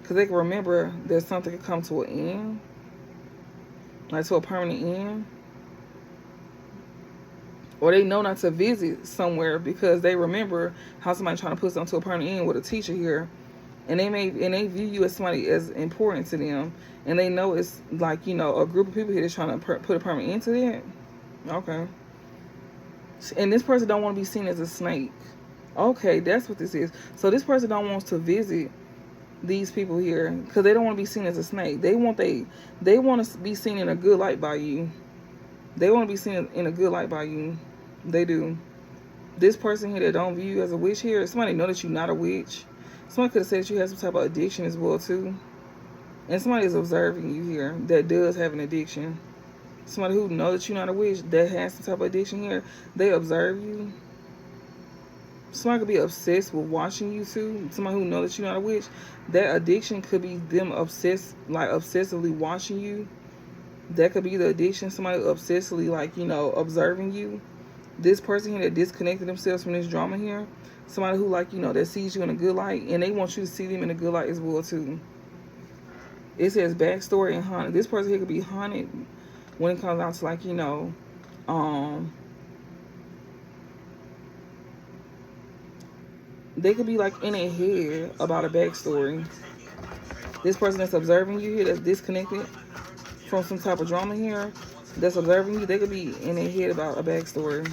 Because they can remember that something could come to an end. Like to a permanent end. Or they know not to visit somewhere because they remember how somebody trying to put something to a permanent end with a teacher here. And they view you as somebody as important to them. And they know it's like, a group of people here that's trying to put a permanent end to that. Okay. And this person don't want to be seen as a snake. Okay, that's what this is. So this person don't want to visit these people here because they don't want to be seen as a snake. They want to be seen in a good light by you. They want to be seen in a good light by you. They do. This person here that don't view you as a witch here, somebody know that you're not a witch. Somebody could have said that you have some type of addiction as well too. And somebody is observing you here that does have an addiction. Somebody who knows that you're not a witch that has some type of addiction here, they observe you. Somebody could be obsessed with watching you too. Somebody who knows that you're not a witch, that addiction could be them obsessed, like obsessively watching you. That could be the addiction. Somebody obsessively, like, you know, observing you. This person here that disconnected themselves from this drama here, somebody who, like, you know, that sees you in a good light, and they want you to see them in a good light as well too. It says backstory and haunted. This person here could be haunted when it comes down to, like, you know, they could be like in a head about a backstory. This person that's observing you here, that's disconnected from some type of drama here, that's observing you, they could be in their head about a backstory.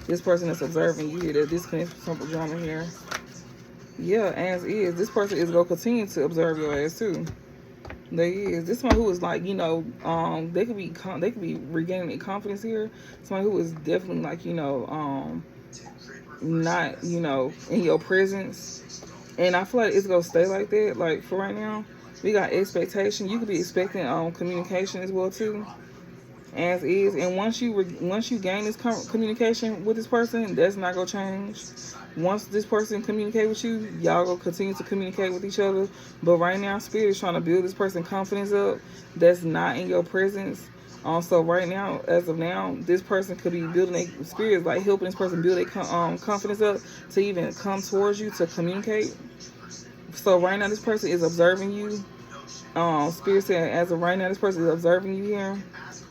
This person that's observing you here, that's disconnected from some drama here. Yeah, as is. This person is going to continue to observe your ass too. They is. This one who is like, you know, they could be regaining their confidence here. Somebody who is definitely like, you know, not, you know, in your presence. And I feel like it's gonna stay like that. Like for right now, we got expectation. You could be expecting communication as well too, as is. And once you gain this communication with this person, that's not gonna change. Once this person communicate with you, y'all gonna continue to communicate with each other. But right now, Spirit is trying to build this person confidence up. That's not in your presence. So right now, as of now, this person could be building a spirit, like helping this person build a confidence up to even come towards you to communicate. So right now, this person is observing you. Spirit said, as of right now, this person is observing you here,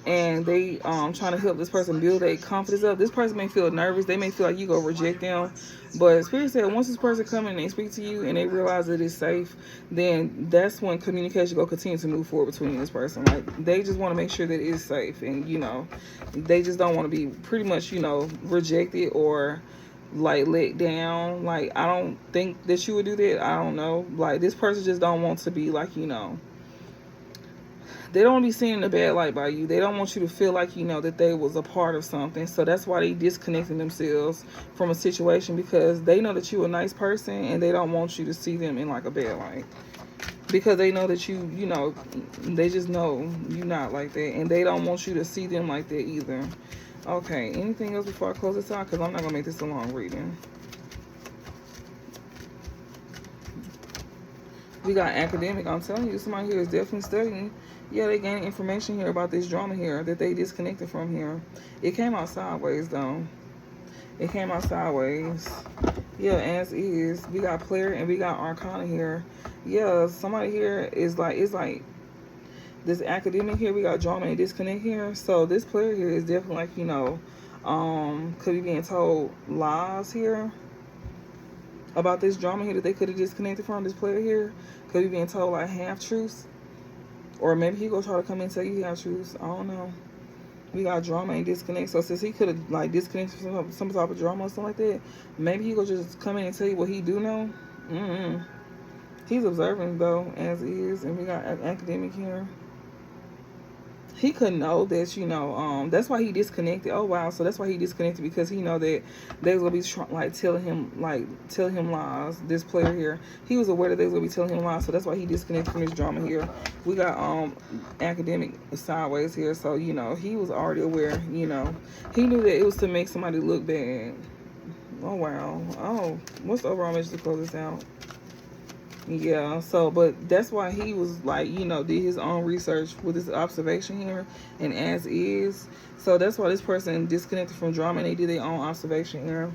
and they trying to help this person build a confidence up. This person may feel nervous. They may feel like you go reject them. But Spirit said, once this person come in and they speak to you and they realize that it's safe, then that's when communication will continue to move forward between this person. Like, they just want to make sure that it's safe, and, you know, they just don't want to be pretty much, you know, rejected or like let down. Like, I don't think that you would do that. I don't know. Like, this person just don't want to be like, you know, they don't want to be seen in a bad light by you. They don't want you to feel like, you know, that they was a part of something. So that's why they disconnecting themselves from a situation, because they know that you're a nice person and they don't want you to see them in like a bad light. Because they know that you know, they just know you're not like that, and they don't want you to see them like that either. Okay, anything else before I close this out? Because I'm not going to make this a long reading. We got academic. I'm telling you, somebody here is definitely studying. Yeah, they gaining information here about this drama here that they disconnected from here. It came out sideways, though. It came out sideways. Yeah, as is. We got player and we got arcana here. Yeah, somebody here is like, it's like this academic here. We got drama and disconnect here. So this player here is definitely like, you know, could be being told lies here about this drama here that they could have disconnected from. This player here could be being told like half truths, or maybe he gonna try to come in and tell you half truths. I don't know. We got drama and disconnect. So since he could have like disconnected from some type of drama or something like that, maybe he gonna just come in and tell you what he do know. He's observing though, as is. And we got an academic here. He could know that, you know, that's why he disconnected. Oh wow, so that's why he disconnected, because he know that they was gonna be telling him lies. This player here, he was aware that they was gonna be telling him lies, so that's why he disconnected from this drama here. We got academic sideways here, so you know he was already aware. You know, he knew that it was to make somebody look bad. Oh wow. Oh, what's the overall message to close this out? Yeah, so, but that's why he was like, you know, did his own research with his observation here, and as is. So that's why this person disconnected from drama and they did their own observation here.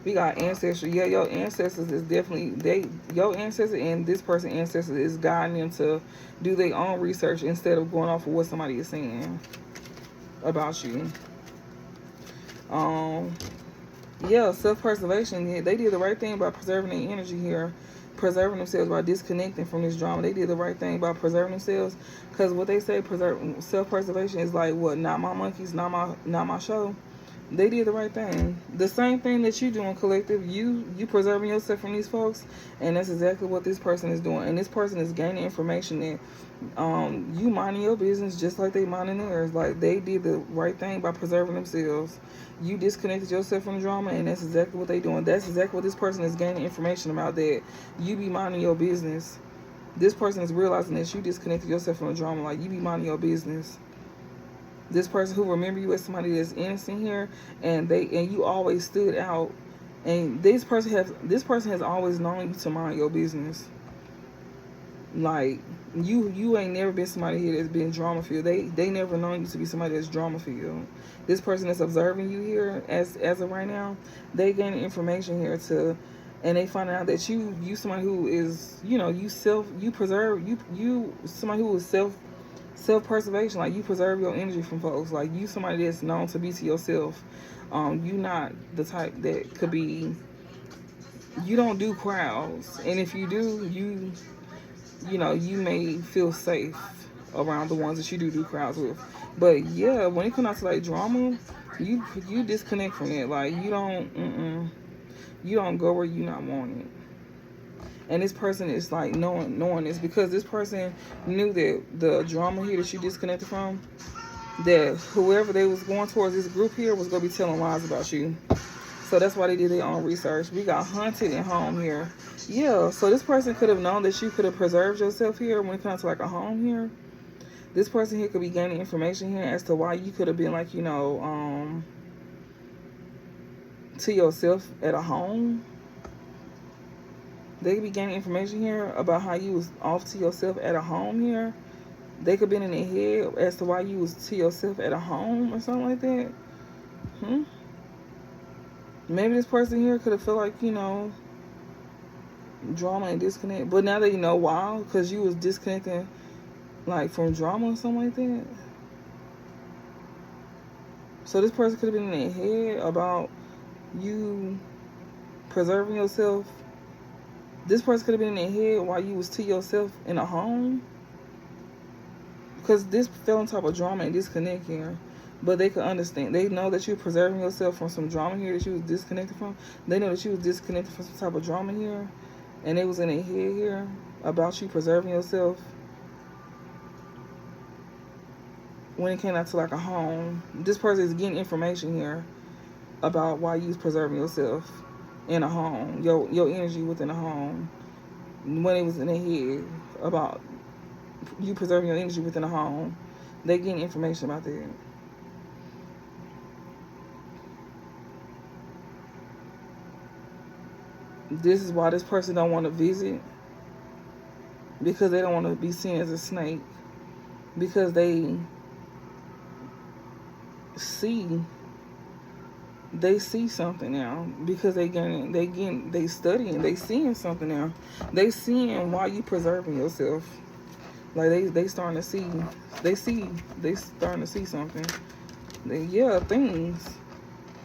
We got ancestors. Yeah, your ancestors is definitely, your ancestors and this person's ancestors is guiding them to do their own research instead of going off of what somebody is saying about you. Yeah, self-preservation. Yeah, they did the right thing by preserving their energy here. Preserving themselves by disconnecting from this drama. They did the right thing by preserving themselves, because what they say, self-preservation is like what? Not my monkeys, not my show. They did the right thing. The same thing that you doing, collective. You preserving yourself from these folks, and that's exactly what this person is doing. And this person is gaining information that you minding your business just like they minding theirs. Like they did the right thing by preserving themselves. You disconnected yourself from drama, and that's exactly what they doing. That's exactly what this person is gaining information about. That you be minding your business. This person is realizing that you disconnected yourself from the drama. Like you be minding your business. This person who remember you as somebody that's innocent here, and you always stood out, and this person has always known you to mind your business. Like you ain't never been somebody here that's been drama filled. They never known you to be somebody that's drama filled. This person that's observing you here as of right now, they gaining information here to, and they find out that you somebody who is, you preserve you somebody who is self-preservation. Like you preserve your energy from folks. Like you somebody that's known to be to yourself. You not the type that could be, you don't do crowds, and if you do, you may feel safe around the ones that you do crowds with. But yeah, when it comes out to like drama, you disconnect from it. Like you don't go where you not wanted. And this person is like knowing this, because this person knew that the drama here that you disconnected from, that whoever they was going towards, this group here, was going to be telling lies about you. So that's why they did their own research. We got hunted in home here. Yeah, so this person could have known that you could have preserved yourself here when it comes to like a home here. This person here could be gaining information here as to why you could have been like, to yourself at a home. They could be gaining information here about how you was off to yourself at a home here. They could have been in their head as to why you was to yourself at a home or something like that. Maybe this person here could have felt like, drama and disconnect. But now they know why, because you was disconnecting like from drama or something like that. So this person could have been in their head about you preserving yourself. This person could have been in their head while you was to yourself in a home. Because this fell on top of drama and disconnect here. But they could understand. They know that you're preserving yourself from some drama here that you was disconnected from. They know that you was disconnected from some type of drama here. And they was in their head here about you preserving yourself when it came out to like a home. This person is getting information here about why you was preserving yourself in a home. Your energy within a home. When it was in their head about you preserving your energy within a home. They getting information about that. This is why this person don't want to visit, because they don't want to be seen as a snake, because they see something now, because they studying, they seeing something now. They seeing why you preserving yourself. Like they starting to see, they starting to see something. Things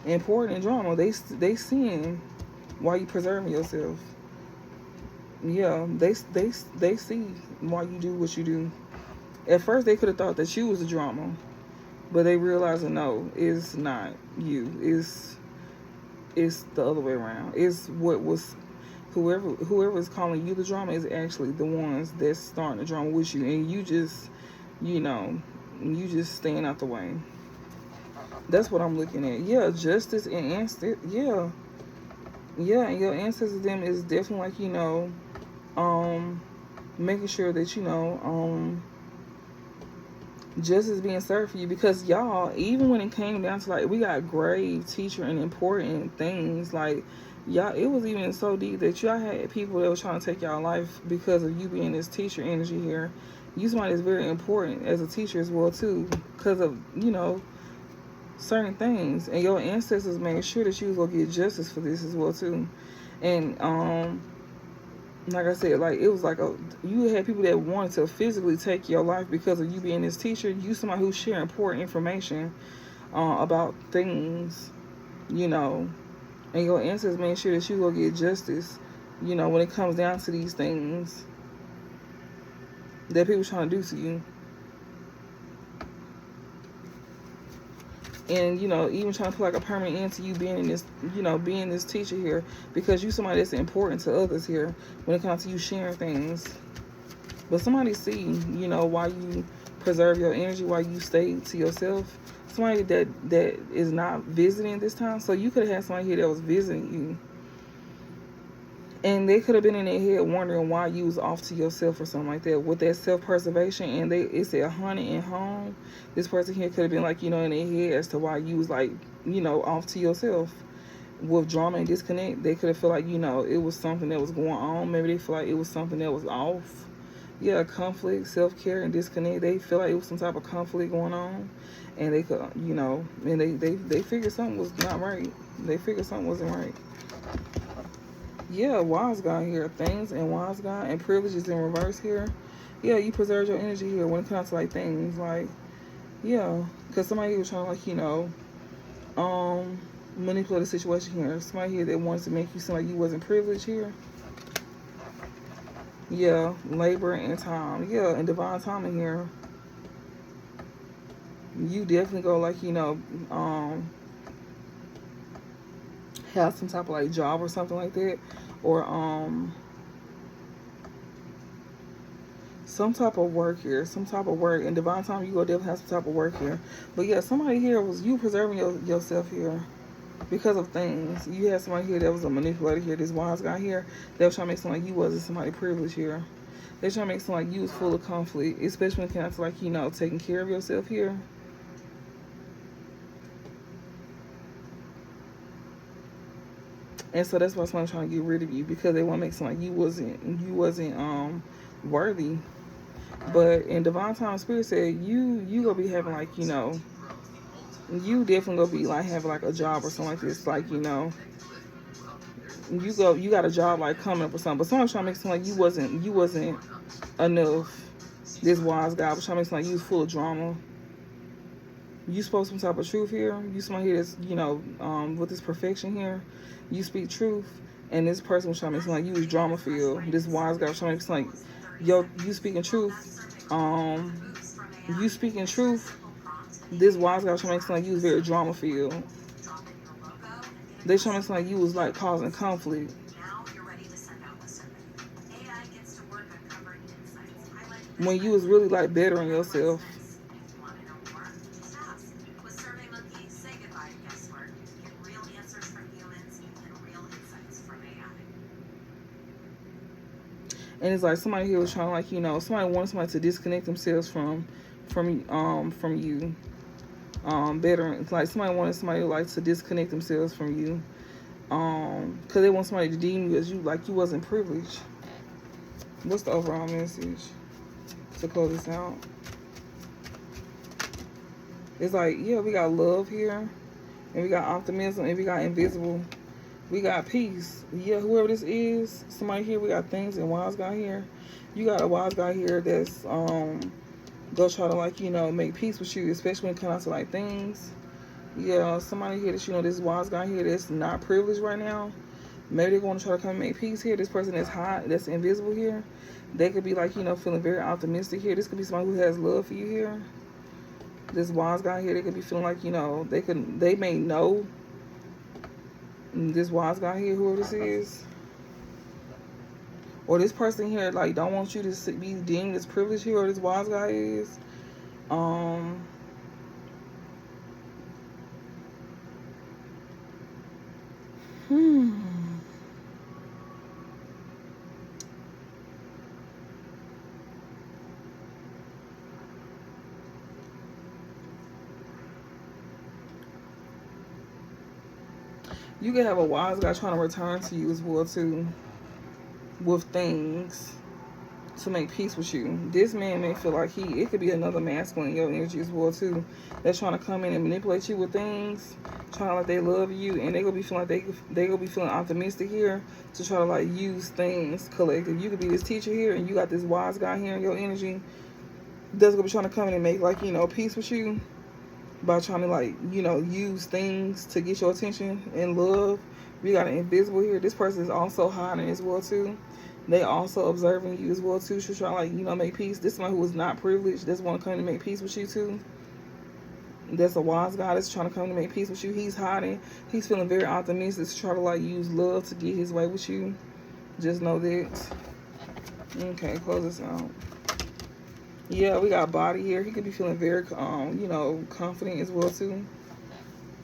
important drama. They seeing why you preserving yourself. Yeah, they see why you do what you do. At first they could have thought that you was the drama, but they realized that no, it's not you. It's the other way around. It's what was whoever is calling you the drama is actually the ones that's starting the drama with you, and you just staying out the way. That's what I'm looking at. Yeah, justice and answer. Yeah, and your ancestors them is definitely like making sure that justice being served for you, because y'all, even when it came down to like we got grave teacher and important things, like y'all, it was even so deep that y'all had people that was trying to take y'all life because of you being this teacher energy here. You somebody is very important as a teacher as well too, because of certain things, and your ancestors made sure that you was gonna get justice for this as well too. And like I said, like it was like you had people that wanted to physically take your life because of you being this teacher. You somebody who's sharing important information about things, and your ancestors made sure that you gonna get justice, when it comes down to these things that people trying to do to you. And, you know, even trying to put like a permanent end to you being in this, you know, being this teacher here, because you somebody that's important to others here when it comes to you sharing things. But somebody see, you know, why you preserve your energy, why you stay to yourself. Somebody that is not visiting this time. So you could have had somebody here that was visiting you, and they could have been in their head wondering why you was off to yourself or something like that with that self-preservation. And it said honey and home. This person here could have been like, you know, in their head as to why you was like, you know, off to yourself with drama and disconnect. They could have felt like, you know, it was something that was going on. Maybe they feel like it was something that was off. Yeah, conflict, self-care, and disconnect. They feel like it was some type of conflict going on, and they could, you know, and they figured something was not right. They figured something wasn't right. Yeah, wise guy here. Things and wise guy and privileges in reverse here. Yeah, you preserve your energy here when it comes to like things like, yeah, because somebody was trying to like, you know, manipulate the situation here. Somebody here that wants to make you seem like you wasn't privileged here. Yeah, labor and time. Yeah, and divine timing here. You definitely go like, you know, have some type of like job or something like that, or some type of work here, some type of work. In divine time, you go definitely have some type of work here. But yeah, somebody here was you preserving yourself here because of things. You had somebody here that was a manipulator here. This wise guy here that was trying to make something like you wasn't somebody privileged here. They're trying to make something like you was full of conflict, especially when it comes to like, you know, taking care of yourself here. And so that's why someone's trying to get rid of you, because they want to make something like you wasn't worthy. But in divine time, spirit said you gonna be having like, you know, you definitely gonna be like having like a job or something like this, like, you know, you got a job like coming up or something. But someone's trying to make something like you wasn't enough. This wise guy was trying to make something like you was full of drama. You spoke some type of truth here. You somebody here that's, you know, with this perfection here. You speak truth, and this person was trying to make something like you was drama filled. This wise guy was trying to make something like, yo, you speaking truth. You speaking truth. This wise guy was trying to make something like you was very drama filled. They trying to make something like you was like causing conflict. When you was really like bettering yourself. And it's like somebody here was trying to like, you know, somebody wanted somebody to disconnect themselves from you. Better. It's like somebody wanted somebody like to disconnect themselves from you. Because they want somebody to deem you as you like you wasn't privileged. What's the overall message to close this out? It's like, yeah, we got love here, and we got optimism, and we got invisible. We got peace. Yeah, whoever this is, somebody here, we got things and wise guy here. You got a wise guy here that's go try to like, you know, make peace with you, especially when it comes to like things. Yeah, somebody here that, you know, this wise guy here that's not privileged right now. Maybe they're going to try to come and make peace here. This person that's hot, that's invisible here. They could be like, you know, feeling very optimistic here. This could be somebody who has love for you here. This wise guy here, they could be feeling like, you know, they may know. This wise guy here, whoever this is, or this person here, like don't want you to be deemed as privileged here, or this wise guy is, You could have a wise guy trying to return to you as well too, with things to make peace with you. This man may feel like it could be another masculine in your energy as well too, that's trying to come in and manipulate you with things, trying to like they love you, and they gonna be feeling like they gonna be feeling optimistic here to try to like use things collective. You could be this teacher here, and you got this wise guy here in your energy that's gonna be trying to come in and make like, you know, peace with you by trying to like, you know, use things to get your attention and love. We got an invisible here. This person is also hiding as well too. They also observing you as well too. She's trying to like, you know, make peace. This is someone who is not privileged. That's want to come to make peace with you too. There's a wise guy that's trying to come to make peace with you. He's hiding. He's feeling very optimistic to try to like use love to get his way with you. Just know that. Okay, close this out. Yeah, we got body here. He could be feeling very, you know, confident as well too.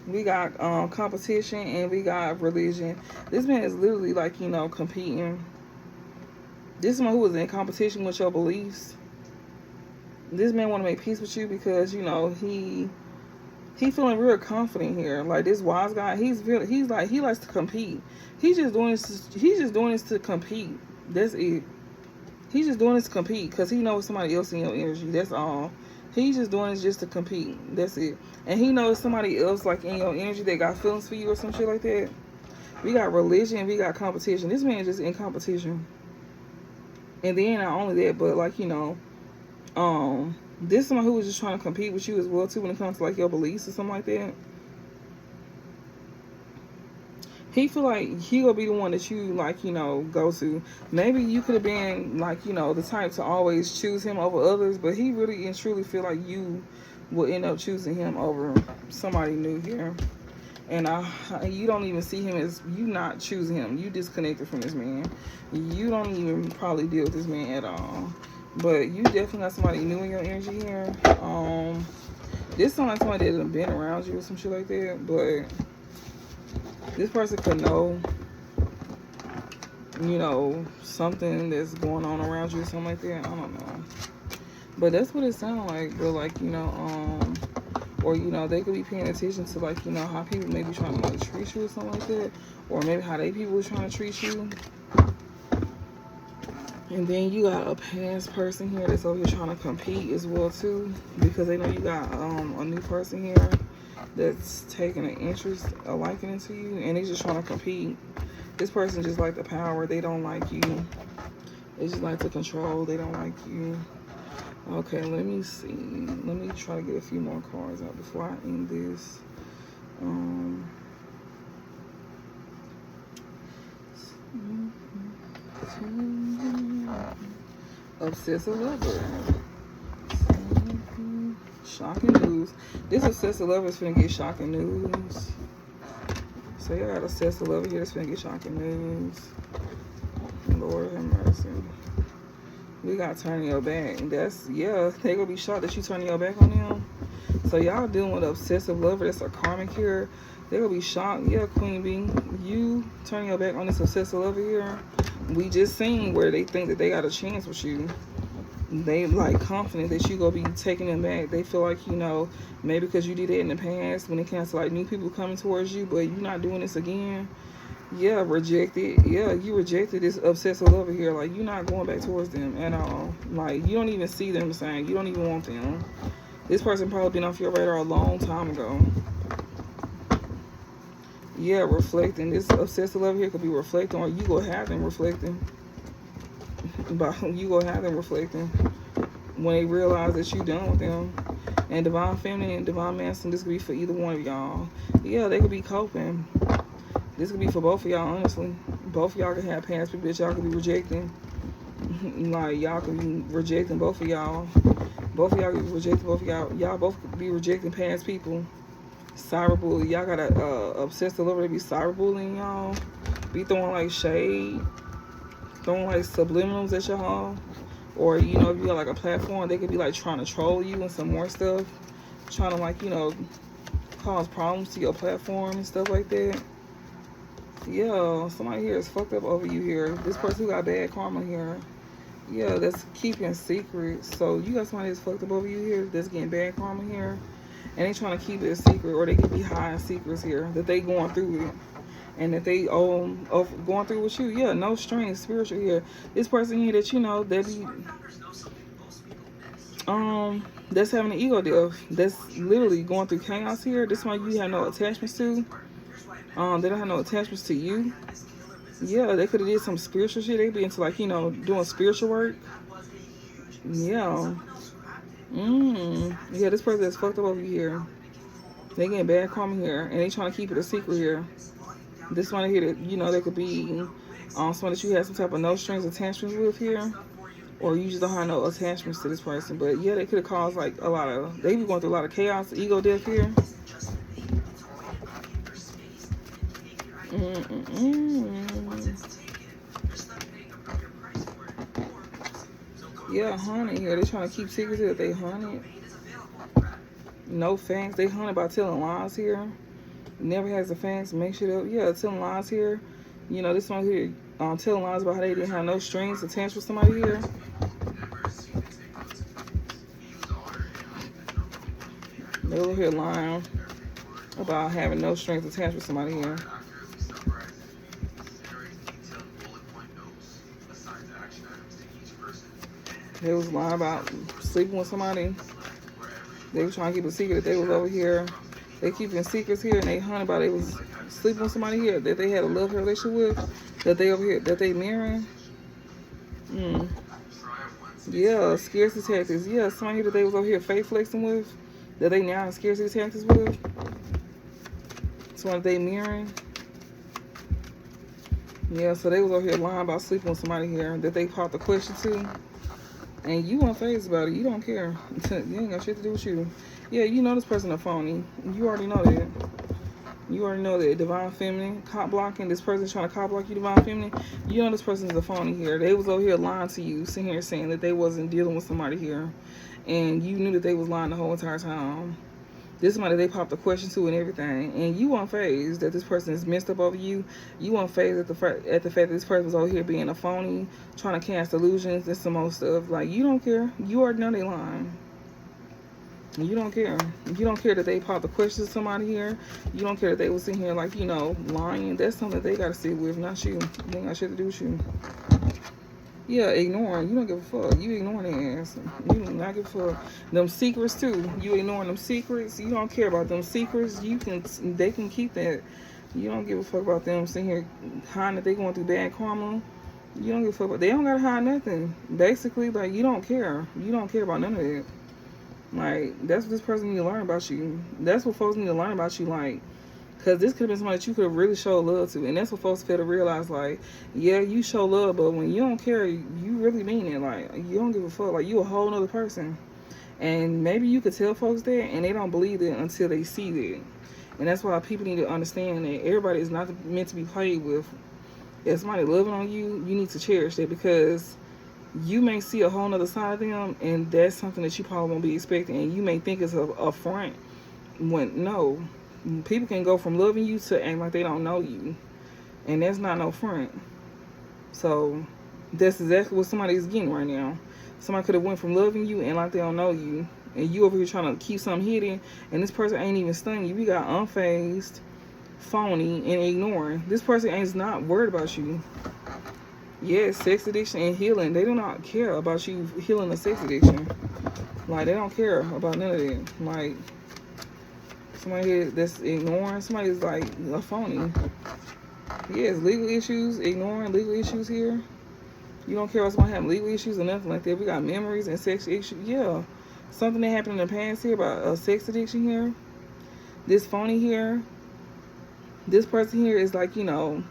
We got competition and we got religion. This man is literally like, you know, competing. This is someone who was in competition with your beliefs. This man want to make peace with you because, you know, he feeling real confident here. Like this wise guy, he's like he likes to compete. He's just doing this to compete. That's it. He's just doing this to compete because he knows somebody else in your energy. That's all. He's just doing this just to compete. That's it. And he knows somebody else like in your energy that got feelings for you or some shit like that. We got religion. We got competition. This man is just in competition. And then not only that, but like, you know, this is someone who was just trying to compete with you as well too when it comes to like your beliefs or something like that. He feel like he gonna be the one that you like, you know, go to. Maybe you could have been like, you know, the type to always choose him over others, but he really and truly feel like you will end up choosing him over somebody new here. And you don't even see him as you not choosing him. You disconnected from this man. You don't even probably deal with this man at all. But you definitely got somebody new in your energy here. This sounds like somebody that has been around you or some shit like that. But this person could know, you know, something that's going on around you or something like that. I don't know. But that's what it sounds like. But like, you know, or, you know, they could be paying attention to like, you know, how people may be trying to like treat you or something like that. Or maybe how they people are trying to treat you. And then you got a past person here that's over here trying to compete as well too, because they know you got a new person here that's taking an interest, a liking into you, and they just trying to compete. This person just like the power. They don't like you. They just like to control. They don't like you. Okay, let me see. Let me try to get a few more cards out before I end this. Obsessive lover. Shocking news. This obsessive lover is finna get shocking news. So you got obsessive lover here that's finna get shocking news. Lord have mercy. We got turning your back. That's, yeah, they gonna be shocked that you turning your back on them. So y'all dealing with an obsessive lover that's a karmic here. They gonna be shocked. Yeah, Queen Bee, you turning your back on this obsessive lover here. We just seen where they think that they got a chance with you. They like confident that you gonna be taking them back. They feel like, you know, maybe because you did it in the past when it comes to like new people coming towards you, but you're not doing this again. Yeah, rejected. Yeah, you rejected this obsessive lover here. Like, you're not going back towards them at all. Like, you don't even see them the same. You don't even want them. This person probably been off your radar a long time ago. Yeah, reflecting. This obsessive lover here could be reflecting, or you go have them reflecting. But you go have them reflecting when they realize that you done with them. And divine feminine and divine masculine, this could be for either one of y'all. Yeah, they could be coping. This could be for both of y'all, honestly. Both of y'all could have past people that y'all could be rejecting. Like, y'all could be rejecting both of y'all. Both of y'all could be rejecting both of y'all. Y'all both could be rejecting past people. Cyberbullying. Y'all got a obsessive lover to be cyberbullying y'all. Be throwing like shade. Throwing like subliminals at y'all. Or, you know, if you got like a platform, they could be like trying to troll you and some more stuff. Trying to like, you know, cause problems to your platform and stuff like that. Yeah, somebody here is fucked up over you here. This person who got bad karma here. Yeah, that's keeping secrets. So you got somebody that's fucked up over you here that's getting bad karma here. And they trying to keep it a secret, or they could be hiding secrets here that they going through it. And that they going through with you. Yeah, no strings, spiritual here. This person here that you know, that be that's having an ego death. That's literally going through chaos here. This one you have no attachments to. They don't have no attachments to you. Yeah, they could have did some spiritual shit. They be into like, you know, doing spiritual work. Yeah. Yeah, this person is fucked up over here. They getting bad karma here, and they trying to keep it a secret here. This one here that, you know, they could be someone that you have some type of no strings attachments with here. or you just don't have no attachments to this person. But yeah, they could have caused like a lot of, they be going through a lot of chaos, ego death here. Yeah, hunting here. They trying to keep secrets that they hunted. No facts. They hunt by telling lies here. Never has the facts. Make shit up. Yeah, telling lies here. You know, this one here, telling lies about how they didn't have no strings attached with somebody here. They over here lying about having no strings attached with somebody here. They was lying about sleeping with somebody. They were trying to keep a secret that they was over here. They keeping secrets here, and they hunt about they was sleeping with somebody here that they had a love relationship with, that they over here, that they marrying. Yeah, scarcity tactics. Yeah, somebody that they was over here fake flexing with, that they now in scarcity tactics with. Somebody they marrying. Yeah, so they was over here lying about sleeping with somebody here that they popped the question to. And you unfazed about it. You don't care. You ain't got shit to do with you. Yeah, you know this person a phony. You already know that. You already know that. Divine Feminine, cop blocking. This person trying to cop block you, Divine Feminine. You know this person is a phony here. They was over here lying to you, sitting here saying that they wasn't dealing with somebody here. And you knew that they was lying the whole entire time. This is somebody they popped a question to and everything. And you unfazed that this person is messed up over you. You unfazed at the fact that this person was over here being a phony, trying to cast illusions and some more stuff. Like, you don't care. You already know they lying. You don't care. You don't care that they popped the question to somebody here. You don't care that they was sitting here like, you know, lying. That's something that they got to sit with, not you. They ain't got shit to do with you. Yeah, ignoring. You don't give a fuck. You ignoring their ass. You do not give a fuck. Them secrets too. You ignoring them secrets. You don't care about them secrets. They can keep that. You don't give a fuck about them sitting here hiding that they going through bad karma. You don't give a fuck about. They don't gotta hide nothing. Basically, like, you don't care. You don't care about none of that. Like, that's what this person need to learn about you. That's what folks need to learn about you. Like, because this could have been somebody that you could have really showed love to. And that's what folks fail to realize. Like, yeah, you show love, but when you don't care, you really mean it. Like, you don't give a fuck. Like, you a whole nother person. And maybe you could tell folks that, and they don't believe it until they see it. And that's why people need to understand that everybody is not meant to be played with. If somebody loving on you, you need to cherish that, because you may see a whole nother side of them, and that's something that you probably won't be expecting. And you may think it's a front, when no. People can go from loving you to act like they don't know you. And that's not no front. So that's exactly what somebody is getting right now. Somebody could have went from loving you and like they don't know you. And you over here trying to keep something hidden. And this person ain't even stunning you. We got unfazed, phony, and ignoring. This person is not worried about you. Yes, sex addiction and healing. They do not care about you healing a sex addiction. Like, they don't care about none of that. Like, somebody here that's ignoring, somebody's like a phony. Yes, legal issues, ignoring legal issues here. You don't care about somebody having legal issues or nothing like that. We got memories and sex issues. Yeah, something that happened in the past here about a sex addiction here. This phony here, this person here is like, you know,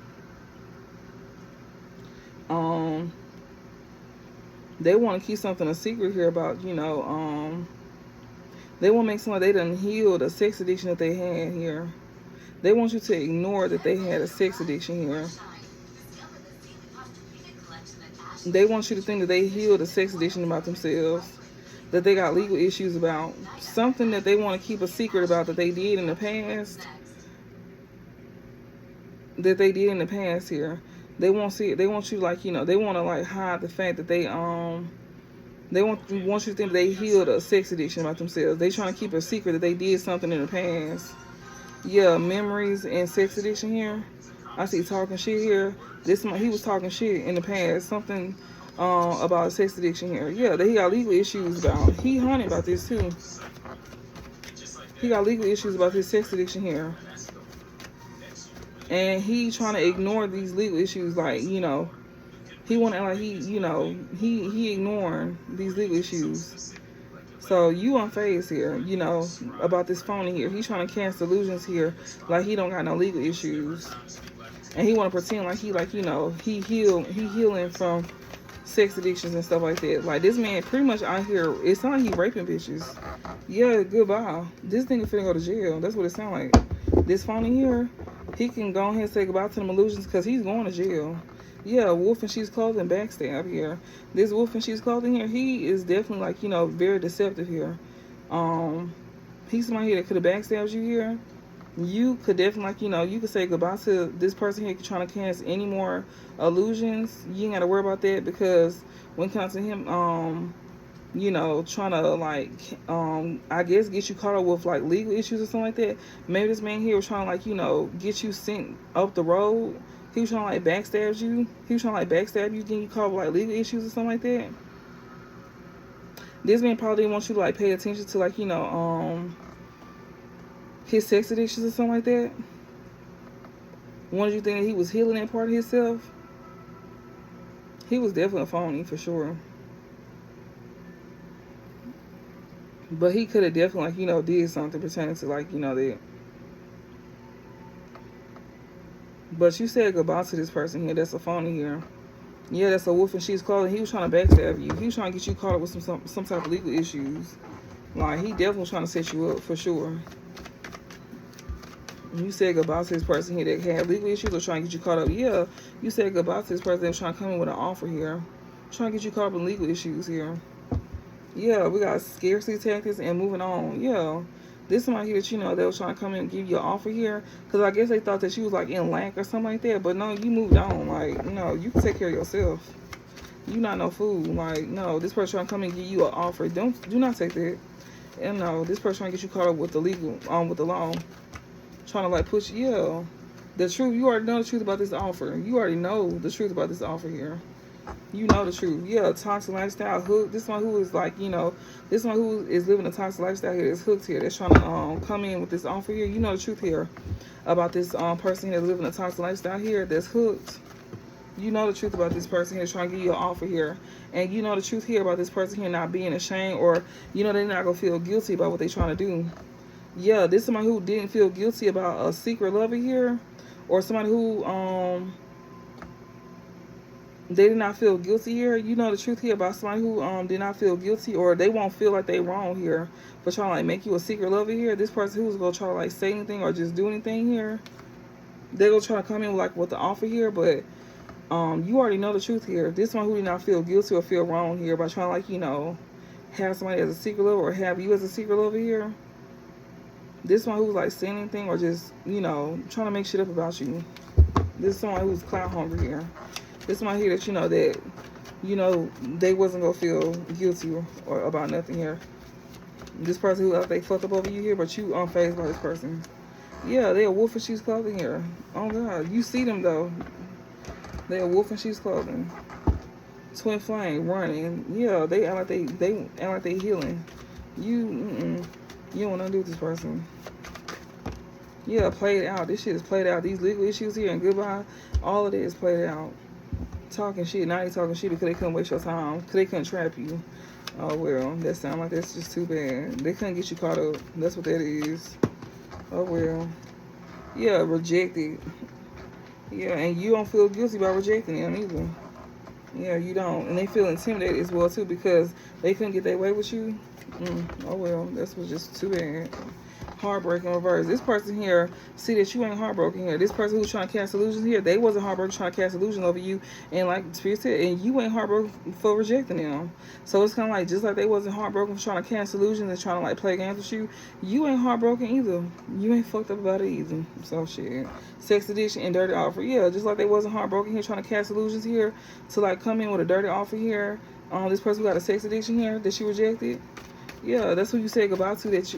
they want to keep something a secret here about, you know, they want to make something like they done healed a sex addiction that they had here. They want you to ignore that they had a sex addiction here. They want you to think that they healed a sex addiction about themselves, that they got legal issues about, something that they want to keep a secret about that they did in the past. That they did in the past here. They won't see it. They want you, like, you know, they want to like hide the fact that they want you to think they healed a sex addiction about themselves. They trying to keep a secret that they did something in the past. Yeah, memories and sex addiction here. I see talking shit here. He was talking shit in the past. Something about sex addiction here. Yeah, that he got legal issues about. He hunted about this too. He got legal issues about this sex addiction here. And he trying to ignore these legal issues, like, you know, he want to act like he ignoring these legal issues. So you unfazed here, you know, about this phony here. He's trying to cast illusions here, like he don't got no legal issues, and he want to pretend like he, like, you know, he healing from sex addictions and stuff like that. Like, this man pretty much out here, it sounds like he raping bitches. Yeah, goodbye. This nigga finna go to jail. That's what it sound like. This phony here, he can go ahead and say goodbye to them illusions because he's going to jail. Yeah, wolf in sheep's clothing, backstab here. This wolf in sheep's clothing here, he is definitely, like, you know, very deceptive here. He's somebody here that could have backstabbed you here. You could definitely, like, you know, you could say goodbye to this person here trying to cast any more illusions. You ain't got to worry about that, because when it comes to him, you know, trying to, like, I guess get you caught up with, like, legal issues or something like that. Maybe this man here was trying to, like, you know, get you sent up the road. He was trying to, like, backstab you. He was trying to, like, backstab you, getting you caught with, like, legal issues or something like that. This man probably didn't want you to, like, pay attention to, like, you know, his sex addictions or something like that. Wanted you to think that he was healing that part of himself. He was definitely a phony, for sure. But he could have definitely, like, you know, did something pertaining to, like, you know, that. But you said goodbye to this person here. That's a phony here. Yeah, that's a wolf in sheep's clothing. He was trying to backstab you. He was trying to get you caught up with some type of legal issues. Like, he definitely was trying to set you up, for sure. You said goodbye to this person here that had legal issues or trying to get you caught up. Yeah, you said goodbye to this person that was trying to come in with an offer here. Trying to get you caught up in legal issues here. Yeah, we got scarcity tactics and moving on. Yeah. This is somebody here that, you know, that was trying to come in and give you an offer here. Because I guess they thought that you was, like, in lack or something like that. But no, you moved on. Like, no, you can take care of yourself. You not no fool. Like, no, this person trying to come in and give you an offer. Do not take that. And no, this person trying to get you caught up with the legal, with the law. Trying to, like, push, yeah. The truth, you already know the truth about this offer. You already know the truth about this offer here. You know the truth. Yeah, toxic lifestyle, hook. This one who is, like, you know, this one who is living a toxic lifestyle here, that's hooked here, that's trying to come in with this offer here. You know the truth here about this person here that's living a toxic lifestyle here, that's hooked. You know the truth about this person here trying to give you an offer here. And you know the truth here about this person here not being ashamed, or, you know, they're not going to feel guilty about what they're trying to do. Yeah, this is somebody who didn't feel guilty about a secret lover here, or somebody who, they did not feel guilty here. You know the truth here about somebody who did not feel guilty, or they won't feel like they wrong here for trying to, like, make you a secret lover here. This person who's gonna try to, like, say anything or just do anything here, they're gonna try to come in with, like, with the offer here. But you already know the truth here. This one who did not feel guilty or feel wrong here by trying to, like, you know, have somebody as a secret lover or have you as a secret lover here. This one who's, like, saying anything or just, you know, trying to make shit up about you. This is someone who's clout hungry here. This one here that, you know, that, you know, they wasn't gonna feel guilty or about nothing here. This person who they fucked up over you here, but you unfazed by this person. Yeah, they a wolf in sheep's clothing here. Oh God, you see them though. They a wolf in sheep's clothing. Twin flame running. Yeah, they act like they act like they healing. You don't want to do with this person. Yeah, played out. This shit is played out. These legal issues here and goodbye, all of it is played out. Talking shit, now they talking shit because they couldn't waste your time, because they couldn't trap you. Oh well, that sound like that's just too bad. They couldn't get you caught up. That's what that is. Oh well. Yeah, rejected. Yeah, and you don't feel guilty about rejecting them either. Yeah, you don't. And they feel intimidated as well too, because they couldn't get their way with you. Oh well, that's was just too bad. Heartbreaking reverse. This person here, see that you ain't heartbroken here. This person who's trying to cast illusions here, they wasn't heartbroken trying to cast illusions over you, and like Spirit said, and you ain't heartbroken for rejecting them. So it's kind of like, just like they wasn't heartbroken for trying to cast illusions and trying to, like, play games with you ain't heartbroken either. You ain't fucked up about it either. So shit. Sex addiction and dirty offer. Yeah, just like they wasn't heartbroken here trying to cast illusions here to, like, come in with a dirty offer here. This person who got a sex addiction here that she rejected. Yeah, that's who you said goodbye to, that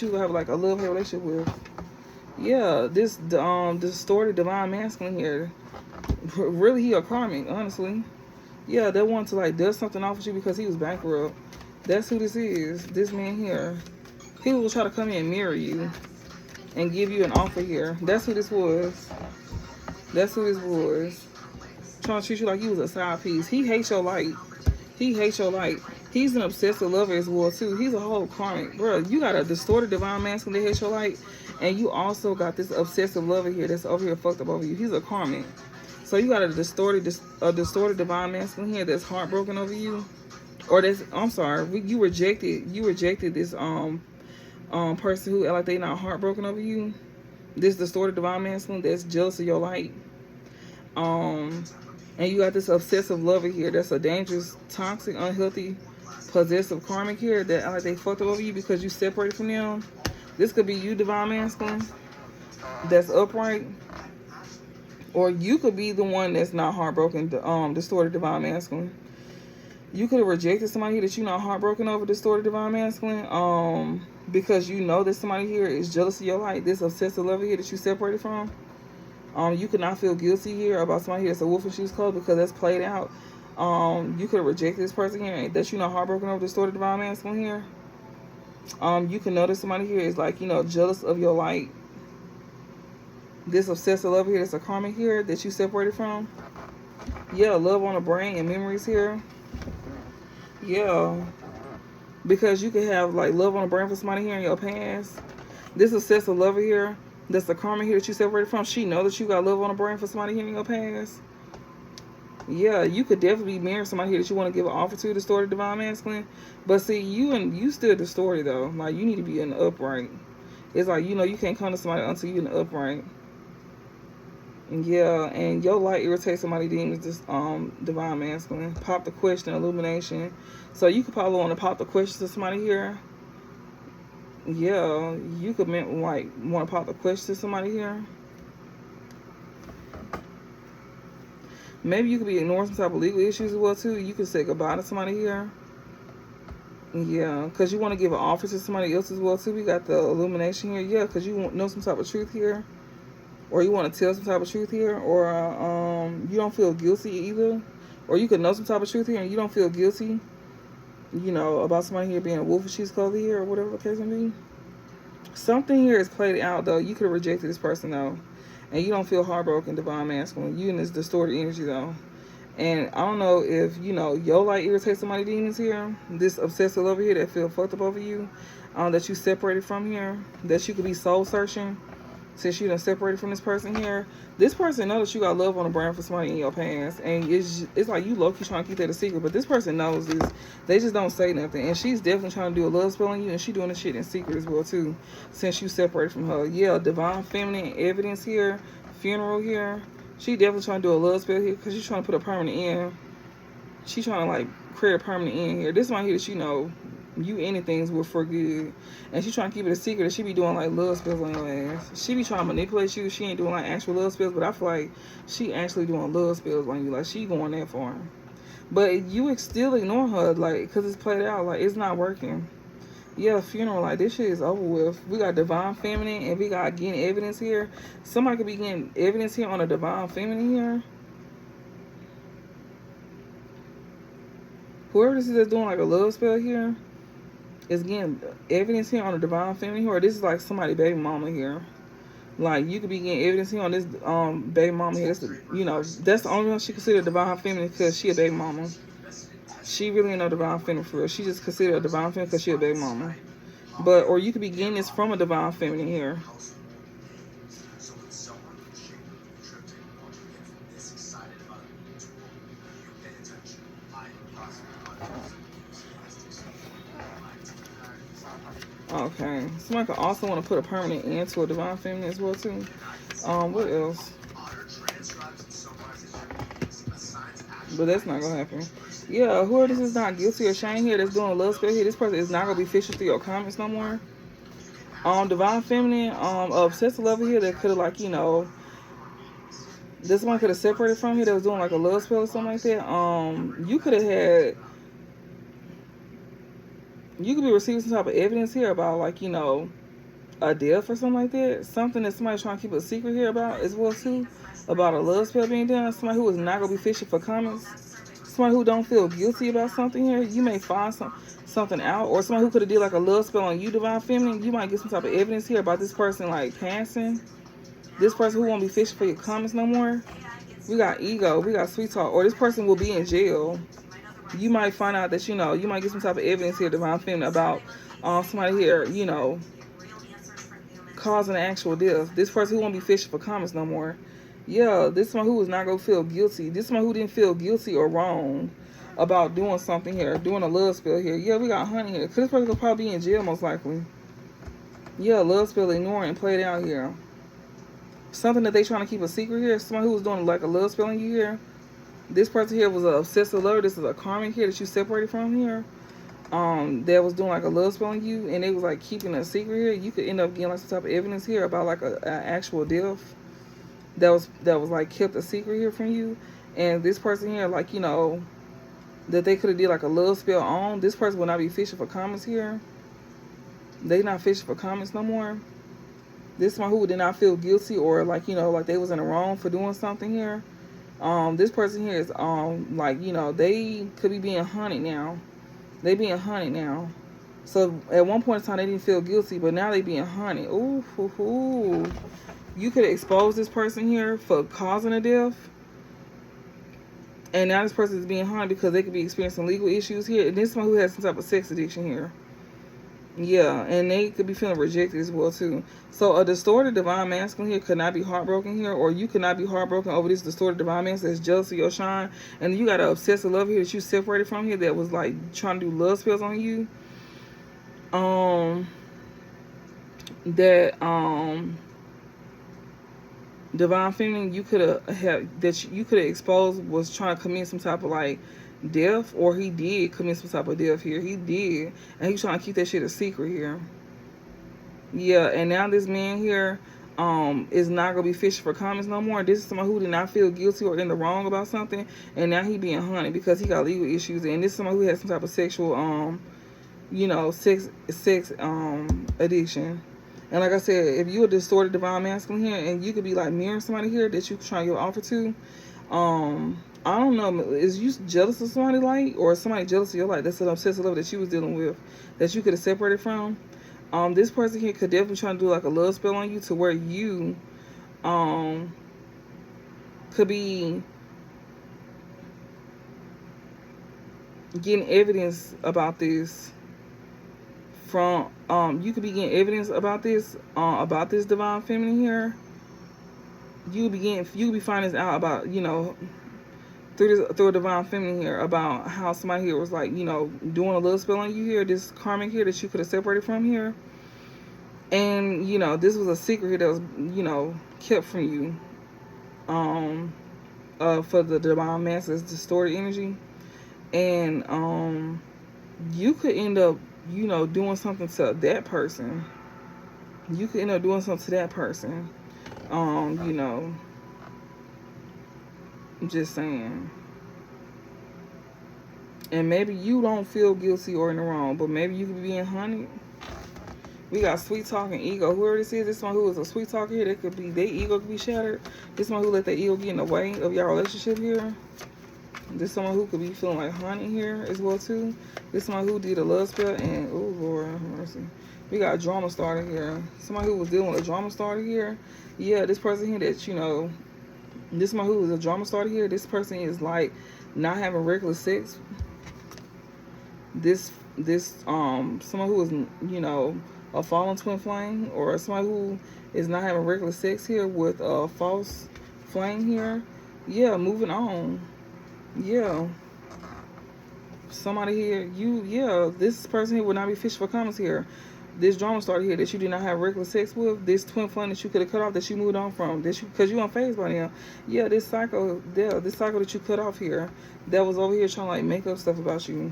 you gonna have, like, a love relationship with. Yeah, this distorted divine masculine here. Really, he a karmic, honestly. Yeah, they want to, like, dust something off with you because he was bankrupt. That's who this is. This man here. He will try to come in and mirror you and give you an offer here. That's who this was. That's who this was. Trying to treat you like you was a side piece. He hates your light. He hates your light. He's an obsessive lover as well too. He's a whole karmic. Bro, you got a distorted divine masculine that hates your light, and you also got this obsessive lover here that's over here fucked up over you. He's a karmic. So you got a distorted divine masculine here that's heartbroken over you, or that's, I'm sorry, you rejected this person who act like they not heartbroken over you. This distorted divine masculine that's jealous of your light. Um, and you got this obsessive lover here that's a dangerous, toxic, unhealthy, possessive karmic here that act like they fucked up over you because you separated from them. This could be you, divine masculine, that's upright. Or you could be the one that's not heartbroken, distorted divine masculine. You could have rejected somebody here that you're not heartbroken over, distorted divine masculine, because you know that somebody here is jealous of your light, this obsessive lover here that you separated from. You could not feel guilty here about somebody here that's a wolf in sheep's clothes because that's played out. You could have rejected this person here that you're not heartbroken over, distorted divine masculine here. You can notice somebody here is like, jealous of your light. This obsessive love here, that's a karmic here that you separated from. Yeah, love on the brain and memories here. Yeah, because you could have like love on the brain for somebody here in your past. This obsessive lover here, that's the karmic here that you separated from. She know that you got love on the brain for somebody here in your past. Yeah, you could definitely be marrying somebody here that you want to give an offer to, distorted divine masculine. But see, you still distorted though. Like, you need to be in the upright. It's like, you can't come to somebody until you're in the upright. Yeah, and your light irritates somebody demons, this divine masculine. Pop the question, illumination. So you could probably want to pop the question to somebody here. Yeah, you could want to pop the question to somebody here. Maybe you could be ignoring some type of legal issues as well too. You could say goodbye to somebody here. Yeah, because you want to give an offer to somebody else as well too. We got the illumination here. Yeah, because you know some type of truth here. Or you want to tell some type of truth here, or you don't feel guilty either, or you could know some type of truth here and you don't feel guilty, about somebody here being a wolf in sheep's clothing here, or whatever the case may be. Something here is played out though. You could have rejected this person though, and you don't feel heartbroken, divine masculine. You in this distorted energy though, and I don't know if your light irritates somebody demons here. This obsessive over here that feel fucked up over you, that you separated from here, that you could be soul searching. Since you done separated from this person here, this person knows that you got love on the brain for somebody in your past, and it's like you low-key trying to keep that a secret, but this person knows this. They just don't say nothing, and she's definitely trying to do a love spell on you, and she doing this shit in secret as well too, since you separated from her. Yeah, divine feminine evidence here, funeral here. She definitely trying to do a love spell here because she's trying to put a permanent end. She's trying to like create a permanent end here. This one here that you anything's were for good, and she trying to keep it a secret that she be doing like love spells on your ass. She be trying to manipulate you. She ain't doing like actual love spells, but I feel like she actually doing love spells on you. Like, she going that far, but you still ignore her, like, because it's played out. Like, it's not working. Yeah, funeral, like, this shit is over with. We got divine feminine, and we got getting evidence here. Somebody could be getting evidence here on a divine feminine here. Whoever this is that's doing like a love spell here is getting evidence here on a divine feminine here, or this is like somebody baby mama here. Like, you could be getting evidence here on this baby mama here. That's the only one she considered divine feminine because she a baby mama. She really ain't no divine feminine for real. She just considered a divine feminine because she a baby mama. Or you could be getting this from a divine feminine here. Okay. Somebody could also want to put a permanent end to a divine feminine as well too. What else? But that's not gonna happen. Yeah, whoever this is not guilty or shame here that's doing a love spell here, this person is not gonna be fishing through your comments no more. Divine feminine, obsessive lover here that could have like, this one could have separated from here that was doing like a love spell or something like that. You could be receiving some type of evidence here about like, a death or something like that. Something that somebody's trying to keep a secret here about as well too. About a love spell being done. Somebody who is not going to be fishing for comments. Somebody who don't feel guilty about something here. You may find something out. Or somebody who could have did like a love spell on you, divine feminine. You might get some type of evidence here about this person like passing. This person who won't be fishing for your comments no more. We got ego. We got sweet talk. Or this person will be in jail. You might find out that, you might get some type of evidence here, divine feminine, about somebody here, causing an actual death. This person who won't be fishing for comments no more. Yeah, this one who is not gonna feel guilty. This one who didn't feel guilty or wrong about doing something here, doing a love spell here. Yeah, we got honey here. Cause this person could probably be in jail most likely. Yeah, love spell, ignoring and played out here. Something that they trying to keep a secret here. Someone who was doing like a love spell on you here. This person here was an obsessive lover. This is a karmic here that you separated from here. That was doing like a love spell on you, and they was like keeping a secret here. You could end up getting like some type of evidence here about like a actual death that was like kept a secret here from you. And this person here, like, you know, that they could have did like a love spell on. This person will not be fishing for comments here. They not fishing for comments no more. This one who did not feel guilty or like, you know, like they was in the wrong for doing something here. This person here is like, you know, they could be being hunted now. They being hunted now. So at one point in time they didn't feel guilty, but now they being hunted. Ooh, hoo, hoo. You could expose this person here for causing a death. And now this person is being harmed because they could be experiencing legal issues here. And this one who has some type of sex addiction here. Yeah, and they could be feeling rejected as well too. So a distorted divine masculine here could not be heartbroken here, or you could not be heartbroken over this distorted divine masculine that's jealous of your shine. And you got an obsessive love here that you separated from here that was like trying to do love spells on you. Divine feminine you could have exposed was trying to commit some type of like death, or he did commit some type of death here. He did, and he's trying to keep that shit a secret here. Yeah, and now this man here is not gonna be fishing for comments no more. This is someone who did not feel guilty or in the wrong about something, and now he being hunted because he got legal issues. And this is someone who has some type of sexual you know, sex addiction. And like I said, if you a distorted divine masculine here, and you could be like mirroring somebody here that you trying to give offer to, I don't know, is you jealous of somebody like, or somebody jealous of your life? That's an obsessive love that you was dealing with, that you could have separated from. This person here could definitely try to do like a love spell on you to where you, could be getting evidence about this from, you could be getting evidence about this divine feminine here. You could be finding this out about, you know, through a divine feminine here, about how somebody here was like, you know, doing a love spell on you here, this karmic here that you could have separated from here. And, you know, this was a secret here that was, you know, kept from you, for the divine masculine distorted energy. And you could end up, you know, doing something to that person. You could end up doing something to that person. You know, I'm just saying. And maybe you don't feel guilty or in the wrong, but maybe you could be being hunted. We got sweet talking ego. Whoever this is, this one who is a sweet talker here, that could be, their ego could be shattered. This one who let their ego get in the way of your relationship here. This someone who could be feeling like hunting here as well too. This someone who did a love spell, and oh Lord have mercy. We got a drama starter here. Somebody who was dealing with a drama starter here. Yeah, this person here that, you know, this one who is a drama starter here. This person is like not having regular sex. This someone who is, you know, a fallen twin flame, or somebody who is not having regular sex here with a false flame here. Yeah, moving on. Yeah, somebody here, this person here would not be fishing for comments here. This drama starter here that you did not have regular sex with, this twin flame that you could have cut off, that you moved on from, because you unfazed by now. Yeah, this cycle that you cut off here, that was over here trying to like make up stuff about you.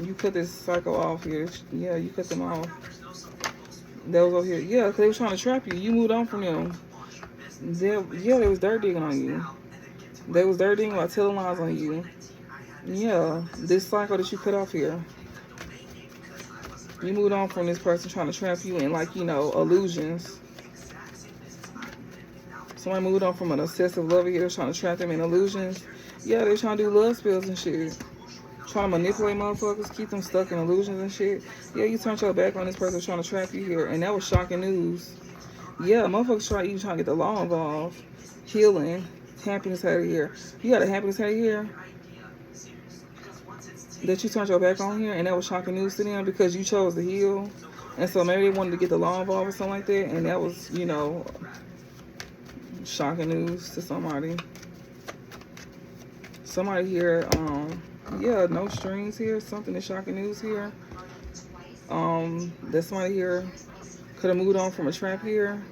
You cut this cycle off here. Yeah, you cut them off. That was over here. Yeah, because they was trying to trap you. You moved on from them. They was dirt digging on you. They was dirt digging about telling lies on you. Yeah, this cycle that you cut off here. You moved on from this person trying to trap you in, like, you know, illusions. Somebody moved on from an obsessive lover here trying to trap them in illusions. Yeah, they're trying to do love spells and shit. Trying to manipulate motherfuckers, keep them stuck in illusions and shit. Yeah, you turned your back on this person trying to trap you here, and that was shocking news. Yeah, motherfuckers trying to get the law involved. Healing. Happiness out of here. You got a happiness out of here that you turned your back on here, and that was shocking news to them because you chose to heal. And so maybe they wanted to get the law involved or something like that, and that was, you know, Shocking news to somebody. Somebody here, yeah, no strings here. Something is shocking news here. That somebody here could have moved on from a trap here.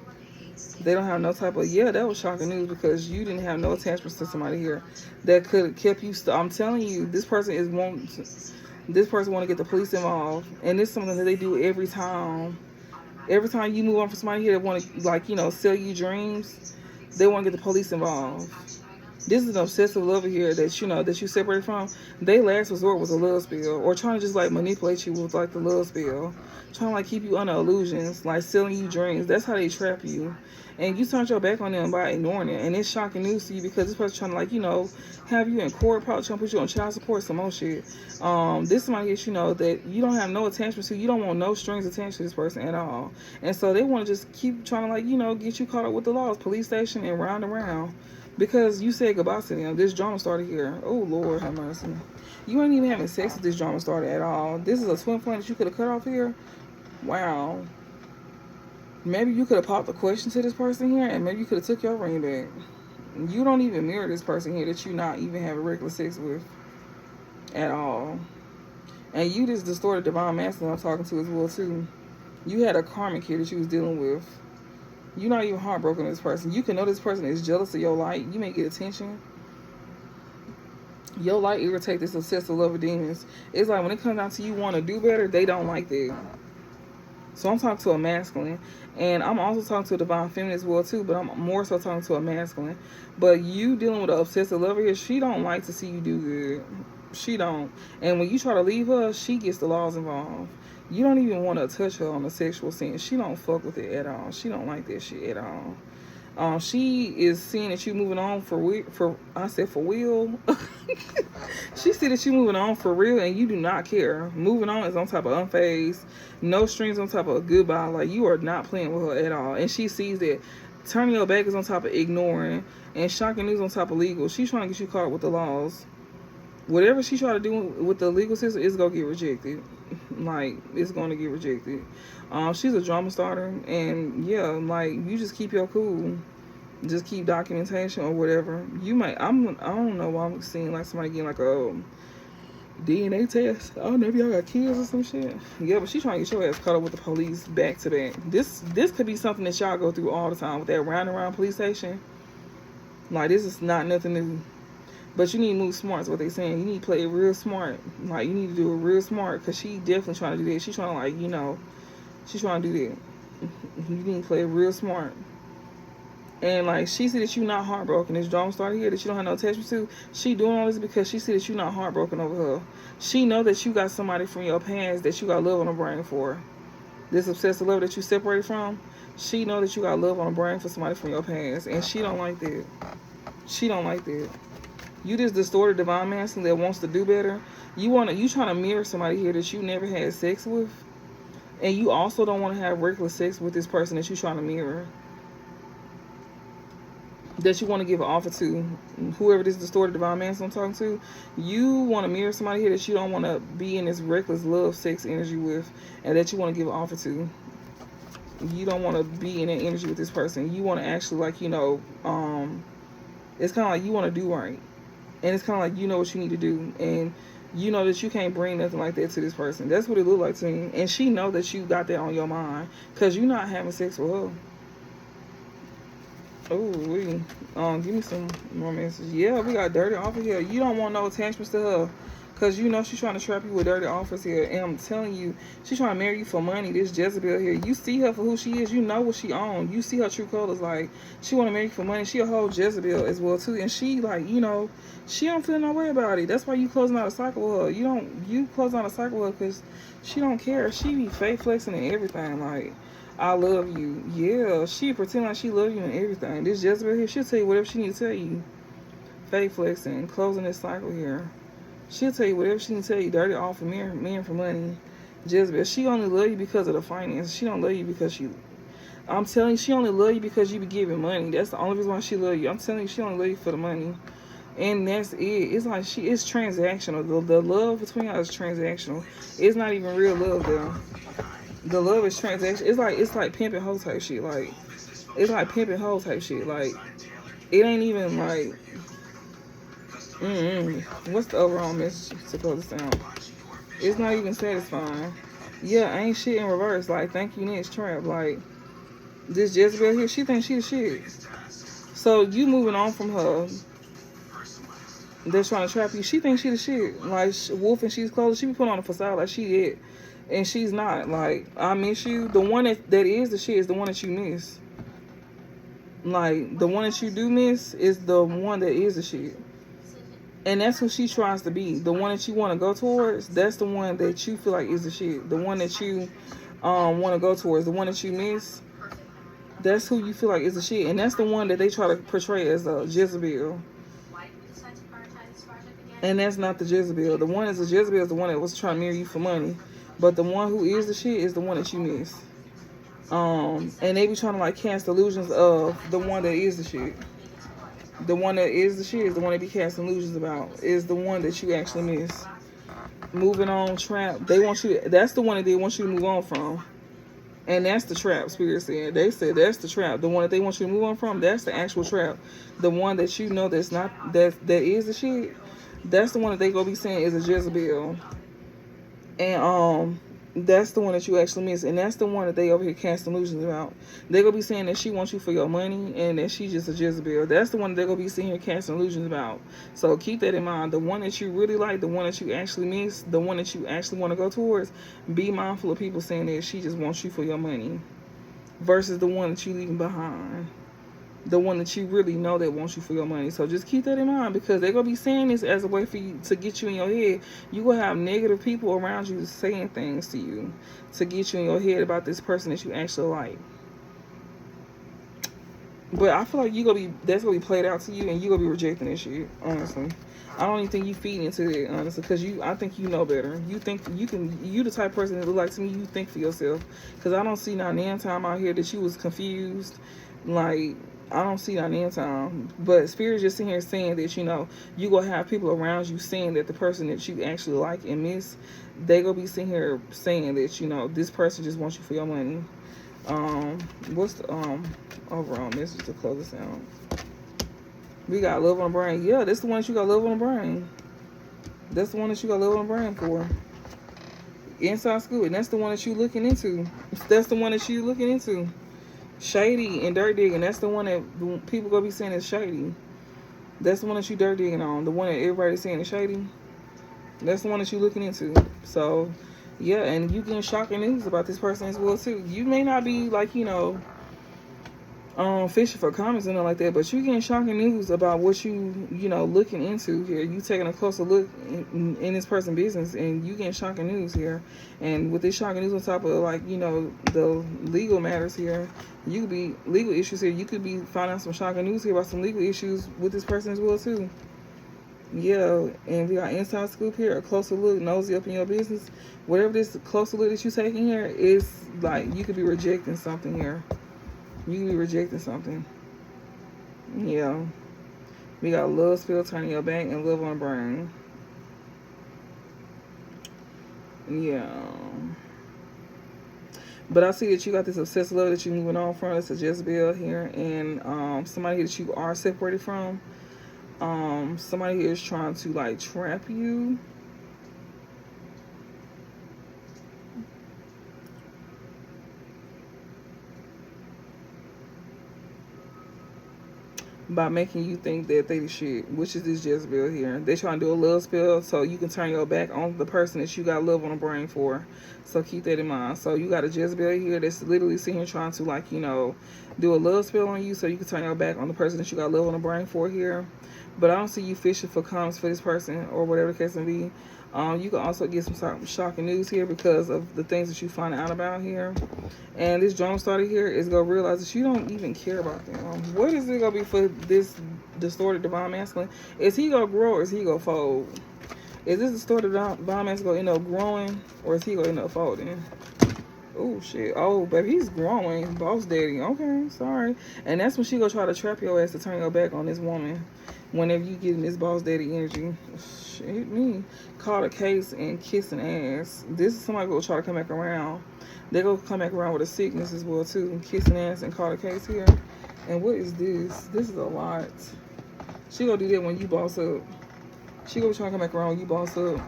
They don't have no type of, yeah, that was shocking news because you didn't have no attachments to somebody here that could have kept you. I'm telling you, this person is this person want to get the police involved, and it's something that they do every time. Every time you move on from somebody here that want to, like, you know, sell you dreams, they want to get the police involved. This is an obsessive lover here that you know that you separate from. Their last resort was a love spell, or trying to just like manipulate you with like the love spell, trying to like keep you under illusions, like selling you dreams. That's how they trap you, and you turned your back on them by ignoring it. And it's shocking news to you because this person's trying to like you know have you in court, probably trying to put you on child support, some more shit. This somebody that you know that you don't have no attachment to. You don't want no strings attached to this person at all, and so they want to just keep trying to like you know get you caught up with the laws, police station, and round and round. Because you said goodbye to them. This drama started here. Oh, Lord have mercy. You ain't even having sex with this drama started at all. This is a twin flame that you could have cut off here. Wow. Maybe you could have popped a question to this person here, and maybe you could have took your ring back. You don't even mirror this person here that you not even having regular sex with at all. And you this distorted divine masculine I'm talking to as well, too. You had a karmic here that you was dealing with. You're not even heartbroken with this person. You can know this person is jealous of your light. You may get attention. Your light irritate this obsessive lover demons. It's like when it comes down to you want to do better, they don't like that. So I'm talking to a masculine. And I'm also talking to a divine feminine as well too. But I'm more so talking to a masculine. But you dealing with an obsessive lover here, she don't like to see you do good. She don't. And when you try to leave her, she gets the laws involved. You don't even want to touch her on a sexual sense. She don't fuck with it at all. She don't like that shit at all. She is seeing that you moving on for real. She see that you moving on for real, and you do not care. Moving on is on top of unfazed, no strings on top of goodbye. Like you are not playing with her at all, and she sees that turning your back is on top of ignoring, and shocking news on top of legal. She's trying to get you caught with the laws. Whatever she try to do with the legal system is gonna get rejected. Like it's gonna get rejected. She's a drama starter, and yeah, like you just keep your cool, just keep documentation or whatever. You might I don't know why I'm seeing like somebody getting like a DNA test. I don't know if y'all got kids or some shit. Yeah, but she trying to get your ass caught up with the police back to back. This could be something that y'all go through all the time with that round and round police station. Like this is not nothing new. But you need to move smart is what they saying. You need to play it real smart. Like, you need to do it real smart. Because she definitely trying to do that. She's trying to, like, you know, she's trying to do that. You need to play it real smart. And, like, she see that you not heartbroken. This drama started here that you don't have no attachment to. She doing all this because she see that you not heartbroken over her. She know that you got somebody from your past that you got love on the brain for. This obsessive love that you separated from. She know that you got love on the brain for somebody from your past. And she don't like that. She don't like that. You this distorted divine masculine that wants to do better. You trying to mirror somebody here that you never had sex with, and you also don't want to have regular sex with this person that you trying to mirror. That you want to give an offer to, whoever this distorted divine masculine I'm talking to. You want to mirror somebody here that you don't want to be in this reckless love sex energy with, and that you want to give an offer to. You don't want to be in that energy with this person. You want to actually like you know, it's kind of like you want to do right. And it's kind of like you know what you need to do. And you know that you can't bring nothing like that to this person. That's what it looked like to me. And she know that you got that on your mind. Because you're not having sex with her. Oh, give me some more messages. Yeah, we got dirty offer here. You don't want no attachments to her. Because you know she's trying to trap you with dirty offers here. And I'm telling you, she's trying to marry you for money. This Jezebel here. You see her for who she is. You know what she owns. You see her true colors. Like, she want to marry you for money. She a whole Jezebel as well, too. And she, like, you know, she don't feel no way about it. That's why you closing out a cycle with her. You closing out a cycle with her because she don't care. She be fake flexing and everything. Like, I love you. Yeah, she pretend like she love you and everything. This Jezebel here, she'll tell you whatever she need to tell you. Fake flexing. Closing this cycle here. She'll tell you whatever she can tell you. Dirty off for men for money. Jezebel. She only love you because of the finance. She don't love you because she... I'm telling you, she only love you because you be giving money. That's the only reason why she love you. I'm telling you, she only love you for the money. And that's it. It's like it's transactional. The love between us is transactional. It's not even real love though. The love is transactional. It's like pimp and hoe type shit. Like It's like pimping hoe type shit. Like, it ain't even like, what's the overall message to close this down? It's not even satisfying. Yeah, ain't shit in reverse. Like, thank you, next trap. Like, this Jezebel here, she thinks she the shit. So you moving on from her that's trying to trap you. She thinks she the shit. Like, wolf in she's clothes. She be putting on a facade like she it. And she's not. Like, I miss you. The one that is the shit is the one that you miss. Like, the one that you do miss is the one that is the shit. And that's who she tries to be. The one that you want to go towards, that's the one that you feel like is the shit. The one that you want to go towards, the one that you miss, that's who you feel like is the shit. And that's the one that they try to portray as a Jezebel. And that's not the Jezebel. The one that's a Jezebel is the one that was trying to marry you for money. But the one who is the shit is the one that you miss. And they be trying to like cast illusions of the one that is the shit. The one that is the shit is the one they be casting illusions about. Is the one that you actually miss. Moving on, trap. They want you. That's the one that they want you to move on from. And that's the trap, Spirit said. They said that's the trap. The one that they want you to move on from, that's the actual trap. The one that you know that's not, that is the shit, that's the one that they gonna be saying is a Jezebel. And that's the one that you actually miss. And that's the one that they over here casting illusions about. They gonna be saying that she wants you for your money and that she just a Jezebel. That's the one that they gonna be sitting here casting illusions about. So keep that in mind. The one that you really like, the one that you actually miss, the one that you actually want to go towards, be mindful of people saying that she just wants you for your money versus the one that you leaving behind. The one that you really know that wants you for your money. So just keep that in mind, because they're going to be saying this as a way for you to get you in your head. You're going to have negative people around you saying things to you to get you in your head about this person that you actually like. But I feel like that's going to be played out to you, and you're going to be rejecting this shit, honestly. I don't even think you feed into it, honestly, because I think you know better. You think you the type of person that look like to me, you think for yourself. Because I don't see not damn time out here that you was confused. Like, I don't see that in time. But Spirit's just sitting here saying that, you gonna have people around you saying that the person that you actually like and miss, they gonna be sitting here saying that, this person just wants you for your money. What's the overall message to close this out? We got love on the brain. Yeah, that's the one that you got love on the brain. That's the one that you got love on the brain for. Inside school, and that's the one that you looking into. That's the one that you looking into. Shady and dirt digging. That's the one that people gonna be saying is shady. That's the one that you dirt digging on. The one that everybody's saying is shady. That's the one that you looking into. So, yeah, and you getting shocking news about this person as well too. You may not be like fishing for comments and all like that, but you getting shocking news about what you looking into here. You taking a closer look in this person's business, and you getting shocking news here. And with this shocking news on top of the legal matters here, you could be legal issues here. You could be finding out some shocking news here about some legal issues with this person as well too. Yeah, and we got inside scoop here, a closer look, nosy up in your business. Whatever this closer look that you taking here is, like, you could be rejecting something here. You could be rejecting something. Yeah. We got love spill turning your back and love on the brain. Yeah. But I see that you got this obsessed love that you're moving on from. It's a Jezebel here. And somebody that you are separated from. Somebody here is trying to, like, trap you. By making you think that they the shit, which is this Jezebel here. They trying to do a love spell so you can turn your back on the person that you got love on the brain for. So keep that in mind. So you got a Jezebel here that's literally sitting here trying to, like, do a love spell on you so you can turn your back on the person that you got love on the brain for here. But I don't see you fishing for comments for this person or whatever the case may be. You can also get some shocking news here because of the things that you find out about here. And this drama starter here is going to realize that you don't even care about them. What is it going to be for this distorted divine masculine? Is he going to grow or is he going to fold? Is this distorted divine masculine going to end up growing or is he going to end up folding? Oh, shit. Oh, baby, he's growing. Boss daddy. Okay, sorry. And that's when she going to try to trap your ass to turn your back on this woman. Whenever you get in this boss daddy energy. Shit, me. Caught a case and kissing ass. This is somebody going to try to come back around. They go come back around with a sickness as well too. Kissing ass and caught a case here. And what is this? This is a lot. She gonna do that when you boss up. She gonna try to come back around when you boss up.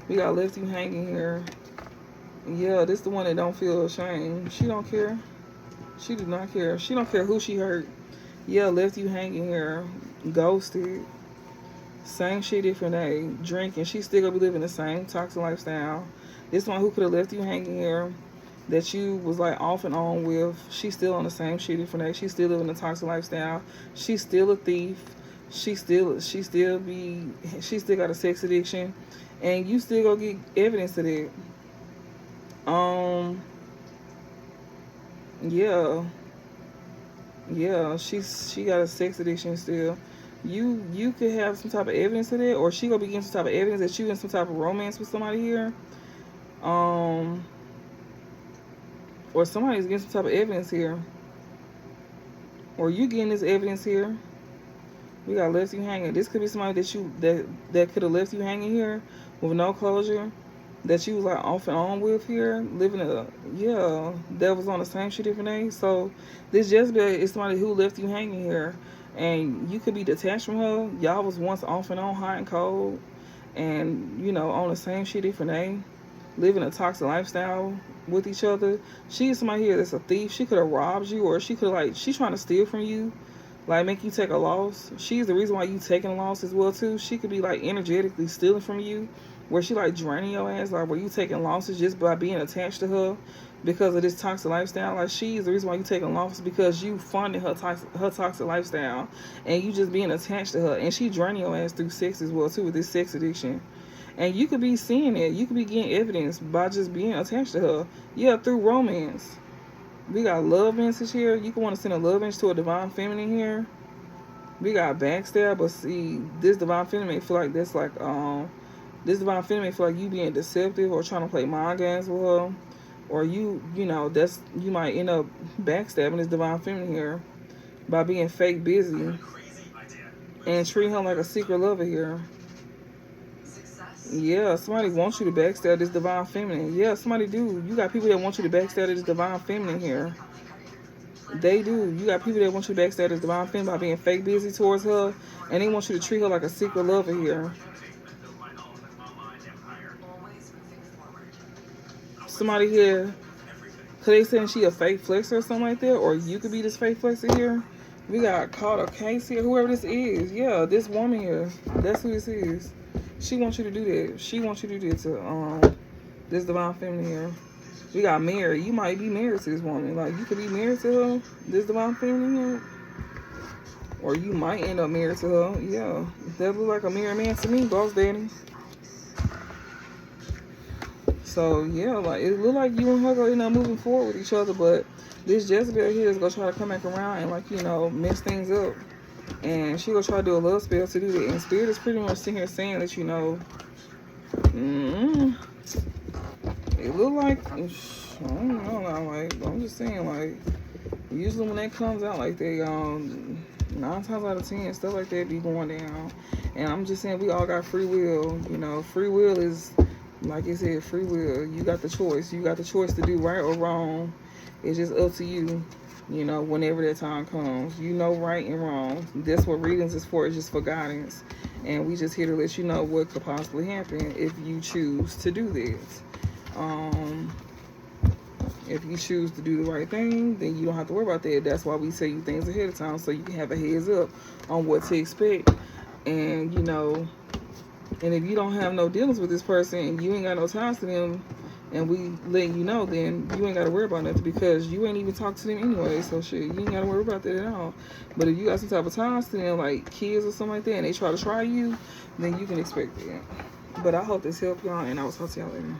We got left you hanging here. Yeah, this the one that don't feel ashamed. She don't care. She do not care. She don't care who she hurt. Yeah, left you hanging here. Ghosted. Same shit, different day. Drinking. She still gonna be living the same toxic lifestyle. This one who could have left you hanging here, that you was like off and on with, she's still on the same shit, different day. She still living a toxic lifestyle. She's still a thief. She still got a sex addiction, and you still gonna get evidence of that. Yeah, she got a sex addiction still. You could have some type of evidence of that, or she gonna be getting some type of evidence that you in some type of romance with somebody here. Or somebody's getting some type of evidence here, or you getting this evidence here. We got left you hanging. This could be somebody that could have left you hanging here with no closure, that you was like off and on with here, living that was on the same shit different day. So this Jezebel is somebody who left you hanging here, and you could be detached from her. Y'all was once off and on, hot and cold, and on the same shit different day, living a toxic lifestyle with each other. She is somebody here that's a thief. She could have robbed you, or she could she's trying to steal from you, like make you take a loss. She's the reason why you taking a loss as well too. She could be like energetically stealing from you, where she like draining your ass, like where you taking losses just by being attached to her because of this toxic lifestyle. Like she's the reason why you taking losses, because you funding her toxic lifestyle, and you just being attached to her, and she draining your ass through sex as well too, with this sex addiction. And you could be seeing it. You could be getting evidence by just being attached to her. Yeah, through romance. We got love message here. You can want to send a love message to a divine feminine here. We got backstab, but see, this divine feminine may feel like this you being deceptive or trying to play mind games with her, or you might end up backstabbing this divine feminine here by being fake busy and treat her like a secret lover here. Yeah, somebody wants you to backstab this divine feminine. Yeah, somebody do. You got people that want you to backstab this divine feminine here. They do. You got people that want you to backstab this divine feminine by being fake busy towards her, and they want you to treat her like a secret lover here. Somebody here, could they saying she a fake flexer or something like that, or you could be this fake flexer here. We got caught a case here. Whoever this is, yeah, this woman here, that's who this is. She wants you to do that. She wants you to do that to this divine feminine here. We got married. You might be married to this woman. Like, you could be married to her, this divine feminine here. Or you might end up married to her. Yeah. That look like a married man to me, boss daddy. So, yeah, like, it look like you and her go, moving forward with each other. But this Jezebel here is going to try to come back around and, like, mess things up. And she gonna try to do a love spell to do that. And Spirit is pretty much sitting here saying that, it look like, I don't know, like, I'm just saying, like, usually when that comes out like that, 9 times out of 10, stuff like that be going down. And I'm just saying, we all got free will. Free will is, like I said, free will. You got the choice. You got the choice to do right or wrong. It's just up to you. Whenever that time comes, right and wrong. That's what readings is for. It's just for guidance, and we just here to let you know what could possibly happen if you choose to do this. If you choose to do the right thing, then you don't have to worry about that. That's why we tell you things ahead of time, so you can have a heads up on what to expect. And and if you don't have no dealings with this person and you ain't got no ties to them, and we letting you know, then you ain't got to worry about nothing, because you ain't even talked to them anyway. So shit, you ain't got to worry about that at all. But if you got some type of ties to them, like kids or something like that, and they try to try you, then you can expect that. But I hope this helped y'all, and I will talk to y'all later.